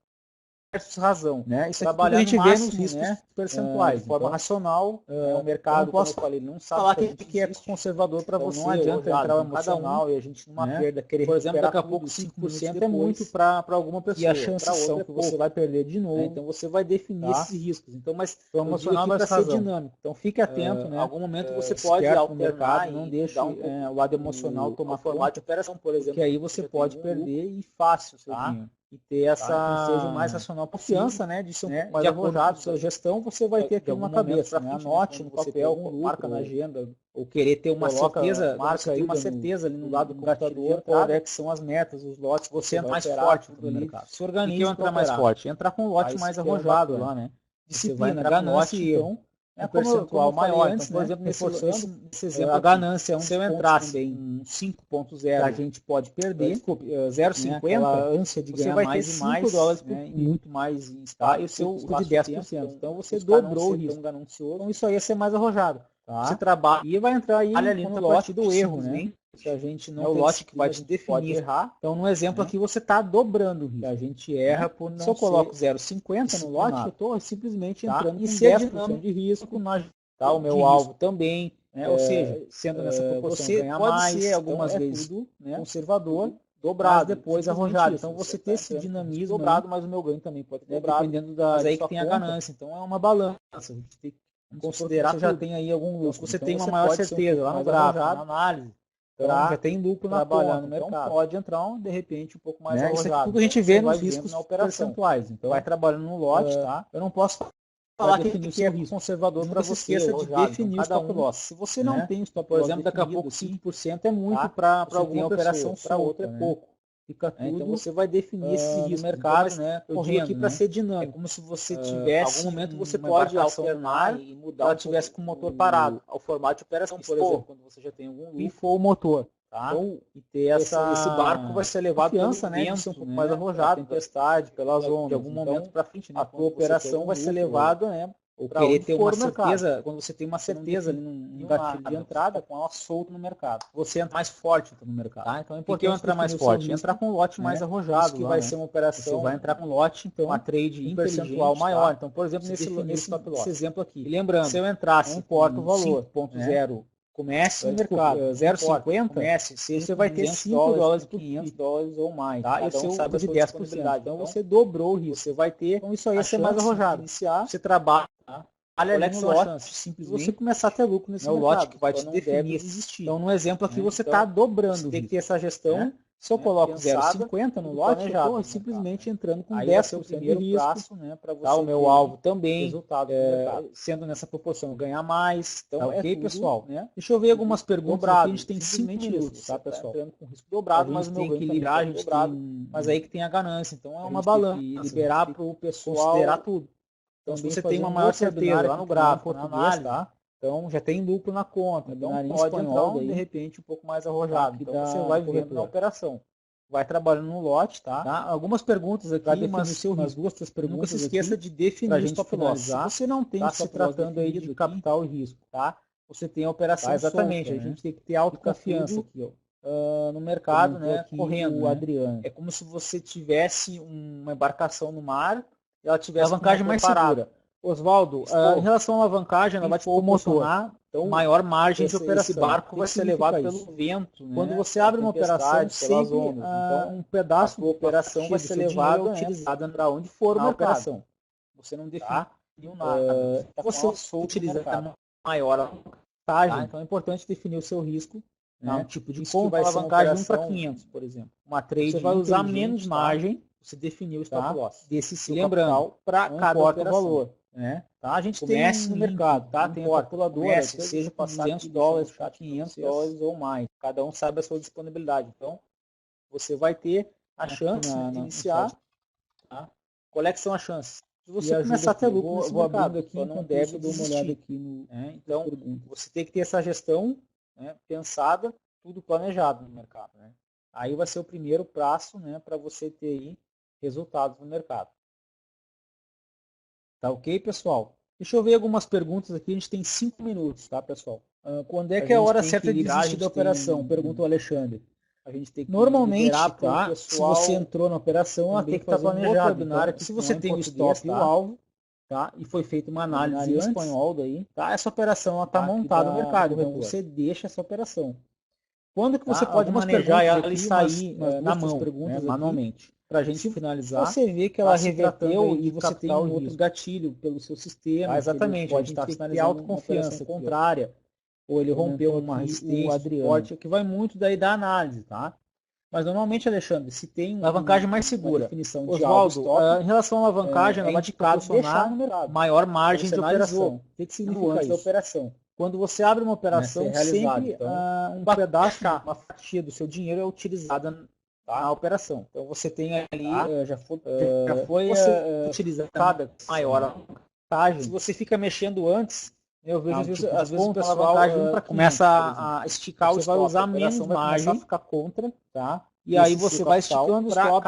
Versus razão, né? Isso aqui a gente vê nos riscos percentuais, de forma racional, o mercado, não posso falar, ele não sabe falar que é conservador para você, não adianta entrar o emocional e a gente numa perda querer, por exemplo, daqui a pouco 5% é muito para alguma pessoa, e a chance são que você vai perder de novo, então você vai definir esses riscos. Então, mas o emocional vai ser dinâmico, então fique atento, né? Em algum momento você pode alternar, não deixe o lado emocional tomar formato de operação, por exemplo, que aí você pode perder e fácil o seu dinheiro. E ter essa seja o mais racional confiança, né, de ser um pouco mais arrojado, sua gestão, você vai ter aqui uma cabeça, né, anote no papel, marca na agenda, ou querer ter uma certeza, marca aí uma certeza ali no lado do computador, qual é que são as metas, os lotes, você entra mais forte no mercado. Se organiza para mais forte, entrar com um lote mais arrojado lá, né? Disciplina, ganância e erro. É percentual maior, antes, então, por exemplo, nesse exemplo, a ganância é um se eu entrasse em 5.0, a gente pode perder, 0,50, a ânsia de ganhar mais e mais, $5 por muito mais em e o seu de 10%. Então você dobrou o risco. Então isso aí ia ser mais arrojado. Você trabalha e vai entrar aí ali no lote do erro, né? Se a gente não é o lote que vai te definir errar. Então, no exemplo aqui, você está dobrando o risco. A gente erra por não ser... Se eu coloco 0,50 no lote, eu estou simplesmente entrando com 10% de risco. Tá? O meu alvo também. Né? Ou seja, sendo nessa proporção, você ganhar pode mais, ser algumas vezes tudo, né? Conservador, dobrado, depois arrojado. Então, você ter esse dinamismo dobrado, mas o meu ganho também pode ter dobrado. Dependendo da mas aí que tem a ganância. Então, é uma balança. A gente tem que considerar que você já tem aí algum lucro. Você tem uma maior certeza lá no gráfico, na análise. Já tem lucro na conta, no mercado. Então pode entrar de repente um pouco mais arrojado. Isso aqui tudo a gente vê nos riscos percentuais. Então vai trabalhando no lote, tá? Eu não posso falar que é risco conservador para você esqueça de definir o stop loss. Se você não tem o stop loss, por exemplo, daqui a pouco 5% é muito para alguma operação, para outra é pouco. Fica tudo, então você vai definir esse risco no mercado, então, né? Eu digo aqui para ser dinâmico. É como se você tivesse, em algum momento você pode alternar e mudar, ela tivesse com o motor parado, ao formato de operação, por exemplo, quando você já tem algum lucro, e for o motor, tá? Então, e ter esse barco vai ser levado pelo vento, né? Um pouco mais arrojado, tempestade, pelas ondas, de algum momento para frente, né? A tua operação vai ser levada, né? Ou querer ter uma certeza, quando você tem uma certeza ali num gatilho de entrada, com ela solto no mercado. Você entra mais forte no mercado. Tá? Então é importante entrar mais forte. Entrar com um lote mais arrojado. Isso que vai ser uma operação. Você vai entrar com um lote, então uma trade percentual maior. Então, por exemplo, nesse exemplo aqui. E lembrando, se eu entrasse, não importa o valor, 5.0. Comece no mercado, 0,50, comece, você vai ter $5 por $500 ou mais, tá? E o seu de 10%, então você dobrou o risco, você vai ter, então isso aí é ser mais arrojado, iniciar, você trabalha no lote, simplesmente você começar a ter lucro nesse mercado. É o lote que vai te definir existir. Então, no exemplo aqui, você está dobrando. Você tem que ter essa gestão. Se eu coloco 0,50 no lote, eu estou simplesmente entrando com 10% de risco, para você o meu alvo também, resultado sendo nessa proporção, ganhar mais. Então, ok, pessoal? Deixa eu ver algumas perguntas aqui, a gente tem 5 minutos, tá, pessoal? Entrando com risco dobrado, mas o meu tem que ligar, a gente tem, mas aí que tem a ganância, então é uma balança, liberar para o pessoal considerar tudo. Então, se você tem uma maior certeza lá no gráfico, na análise, tá? Então, já tem lucro na conta. Então, pode entrar, de repente, um pouco mais arrojado. Então, você vai vendo na operação. Vai trabalhando no lote, tá? Algumas perguntas aqui, umas duas, três perguntas. Nunca se esqueça de definir o stop loss. Se você não tem, se tratando aí de capital e risco, tá? Você tem a operação exatamente, solta, a gente tem que ter autoconfiança aqui, ó. No mercado, né? Correndo, o Adriano. É como se você tivesse uma embarcação no mar e ela tivesse a alavancagem mais segura. Oswaldo, em relação à alavancagem, ela vai te proporcionar maior margem de operação. Esse barco vai ser levado pelo vento. Quando você abre uma operação, sempre então, um pedaço da operação vai ser levado, utilizado para onde for a operação. Você não definiu nada. Você utiliza maior alavancagem. Então é importante definir o seu risco. Um tipo de compra, vai ser alavancagem 1 para 500, por exemplo. Uma trade, você vai usar menos margem, você definiu o stop loss. Desse seu capital para cada operação. Tá? A gente tem no mercado, tá? Tem a calculadora, seja passar $200, $500 ou mais. Cada um sabe a sua disponibilidade. Então, você vai ter a chance de iniciar. Tá? Qual é que são as chances? Se você começar a ter lucro nesse mercado, aqui, não deve dar uma olhada aqui no. Então, você tem que ter essa gestão pensada, tudo planejado no mercado. Aí vai ser o primeiro passo, para você ter aí resultados no mercado. Tá ok, pessoal? Deixa eu ver algumas perguntas aqui. A gente tem 5 minutos, tá, pessoal? Quando é que é a hora certa de desistir da operação? Pergunta o Alexandre. A gente tem que normalmente, tá? Se você entrou na operação, ela tem que estar planejada. Então, se você tem o stop e o alvo, tá? E foi feita uma análise em espanhol daí, tá? Essa operação está montada no mercado. Então você deixa essa operação. Quando que você pode manejar ela e sair na mão, manualmente? Para a gente finalizar, você vê que ela reverteu e você tem um outro gatilho pelo seu sistema. Exatamente, pode estar finalizando autoconfiança contrária, ou ele rompeu uma resistência forte, que vai muito daí da análise, tá? Mas normalmente, Alexandre, se tem uma alavancagem mais segura, definição de Oswaldo, em relação à alavancagem, ela vai te proporcionar maior margem de operação. O que significa isso? Operação. Quando você abre uma operação, sempre um pedaço, uma fatia do seu dinheiro é utilizada na operação. Então você tem ali, já foi utilizada maior alavancagem. Se você fica mexendo antes, eu vejo às vezes o pessoal começa a esticar o stop. Você vai usar menos margem, ficar contra, tá? E aí você vai esticando o stop,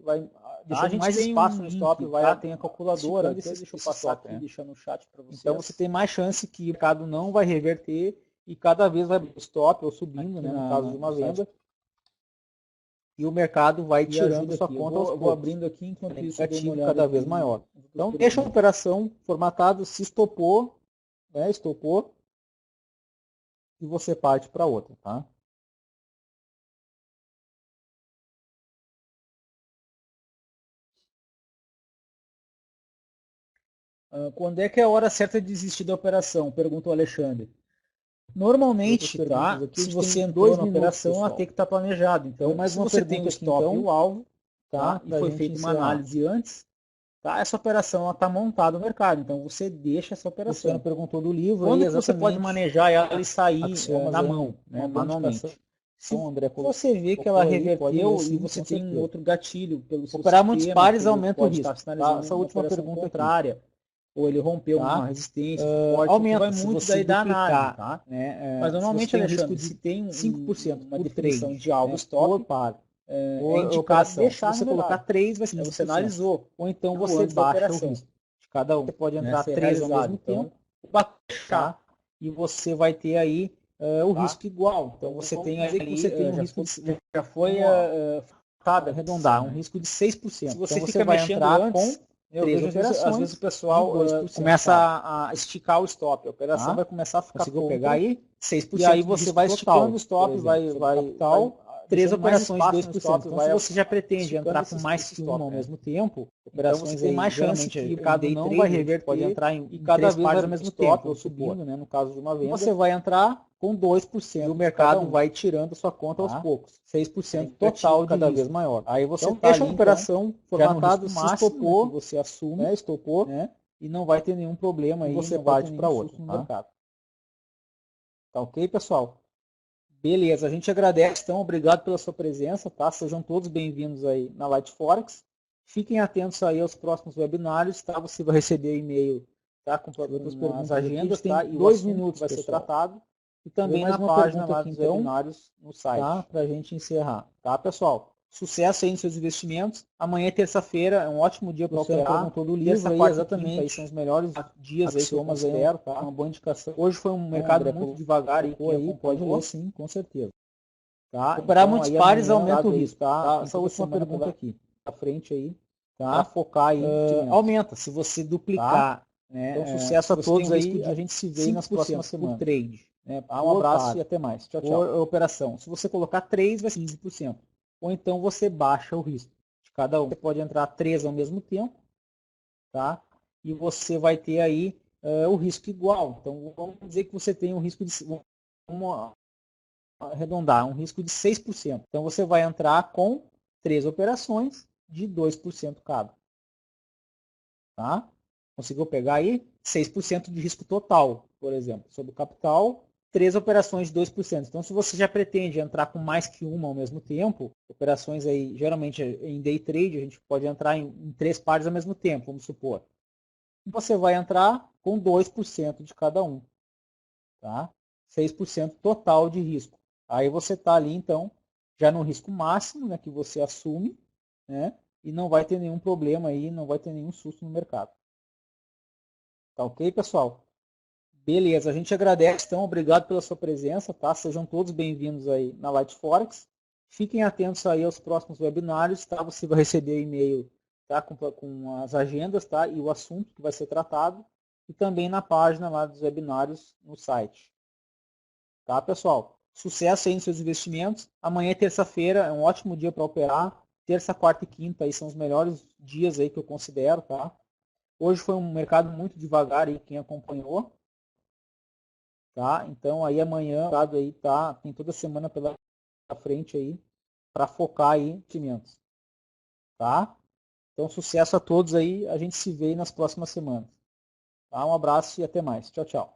vai deixando mais espaço no stop, tem a calculadora, deixa eu passar aqui, deixa no chat para vocês. Então você tem mais chance que o mercado não vai reverter e cada vez vai stop ou subindo, no caso de uma venda. E o mercado vai tirando sua conta aos poucos. Vou abrindo aqui enquanto isso cada vez maior. Então deixa a operação formatada, se estopou, estopou, e você parte para outra, tá? Quando é que é a hora certa de desistir da operação? Pergunta o Alexandre. Normalmente, tá? Se você entrou na operação, ela tem que estar planejado. Então, mais uma você tem o stop e o alvo, tá? E foi feita uma análise antes, tá? Essa operação está montada no mercado. Então, você deixa essa operação. Você perguntou do livro. Quando você pode manejar ela e sair na mão, manualmente? Se você vê que ela reverteu e você tem um outro gatilho pelo seu operar muitos pares aumenta o risco. Essa última pergunta contrária. Ou ele rompeu uma resistência forte, aumenta, vai muito daí da análise, tá? Mas normalmente, Alexandre, se tem 5% uma definição de alvo stop, é indicado deixar se você colocar 3, vai ser você analisou. Ou então você baixa o risco de cada um. Você pode entrar 3 ao mesmo tempo, baixar, e você vai ter aí o risco igual. Então você tem ali, você tem um risco já foi arredondar, um risco de 6%. Se você fica mexendo antes, eu vejo, às vezes o pessoal começa a esticar o stop. A operação vai começar a ficar pegar aí 6%. E aí você vai esticando o stop, vai três operações de 2%. Então, se você já pretende entrar com mais que uma ao mesmo tempo, operações então, tem mais chance que o mercado não vai reverter, pode entrar em cada vez ao mesmo tempo, ou subindo, né, no caso de uma venda. Você vai entrar com 2% e o mercado vai tirando a sua conta aos poucos. 6% total cada vez maior. Aí você então, deixa a operação formatada, se estopou, você assume, né, estopou, né, e não vai ter nenhum problema aí, você parte para outro no mercado. Tá ok, pessoal? Beleza, a gente agradece, então, obrigado pela sua presença, tá? Sejam todos bem-vindos aí na Light Forex. Fiquem atentos aí aos próximos webinários, tá? Você vai receber e-mail, tá? Com outras perguntas, agendas, tá? E 2 minutos vai ser tratado. E também na página lá dos webinários no site, tá? Para a gente encerrar, tá, pessoal? Sucesso aí nos seus investimentos. Amanhã é terça-feira, é um ótimo dia para operar. Todo o livro aí, exatamente. Aí são os melhores dias aí que eu considero, tá? Uma boa indicação. Hoje foi um mercado muito devagar e aí pode ler sim, com certeza. Tá? Operar então, muitos pares aumenta o risco, tá? Essa última pergunta aqui, à frente aí, tá? Para focar aí, aumenta. Se você duplicar, tá? Né? Então, sucesso a todos aí. A gente se vê nas próximas semanas. Por trade. Né? Um abraço e até mais. Tchau, tchau. Por operação. Se você colocar 3, vai ser 15%. Ou então você baixa o risco de cada um. Você pode entrar 3 ao mesmo tempo, tá? E você vai ter aí o risco igual. Então, vamos dizer que você tem um risco de... Vamos arredondar, um risco de 6%. Então, você vai entrar com 3 operações de 2% cada. Tá? Conseguiu pegar aí? 6% de risco total, por exemplo. Sobre o capital, 3 operações de 2%. Então, se você já pretende entrar com mais que uma ao mesmo tempo, operações aí, geralmente em day trade, a gente pode entrar em 3 pares ao mesmo tempo, vamos supor. Você vai entrar com 2% de cada um. Tá? 6% total de risco. Aí você está ali, então, já no risco máximo, né, que você assume, né, e não vai ter nenhum problema aí, não vai ter nenhum susto no mercado. Tá ok, pessoal? Beleza, a gente agradece, então, obrigado pela sua presença, tá? Sejam todos bem-vindos aí na Light Forex. Fiquem atentos aí aos próximos webinários, tá? Você vai receber e-mail, tá? Com as agendas, tá? E o assunto que vai ser tratado. E também na página lá dos webinários no site. Tá, pessoal? Sucesso aí nos seus investimentos. Amanhã é terça-feira, é um ótimo dia para operar. Terça, quarta e quinta aí são os melhores dias aí que eu considero, tá? Hoje foi um mercado muito devagar aí, quem acompanhou. Tá? Então aí amanhã o mercado aí tá, tem toda semana pela frente aí para focar aí em investimentos. Tá? Então sucesso a todos aí, a gente se vê nas próximas semanas. Tá? Um abraço e até mais. Tchau, tchau.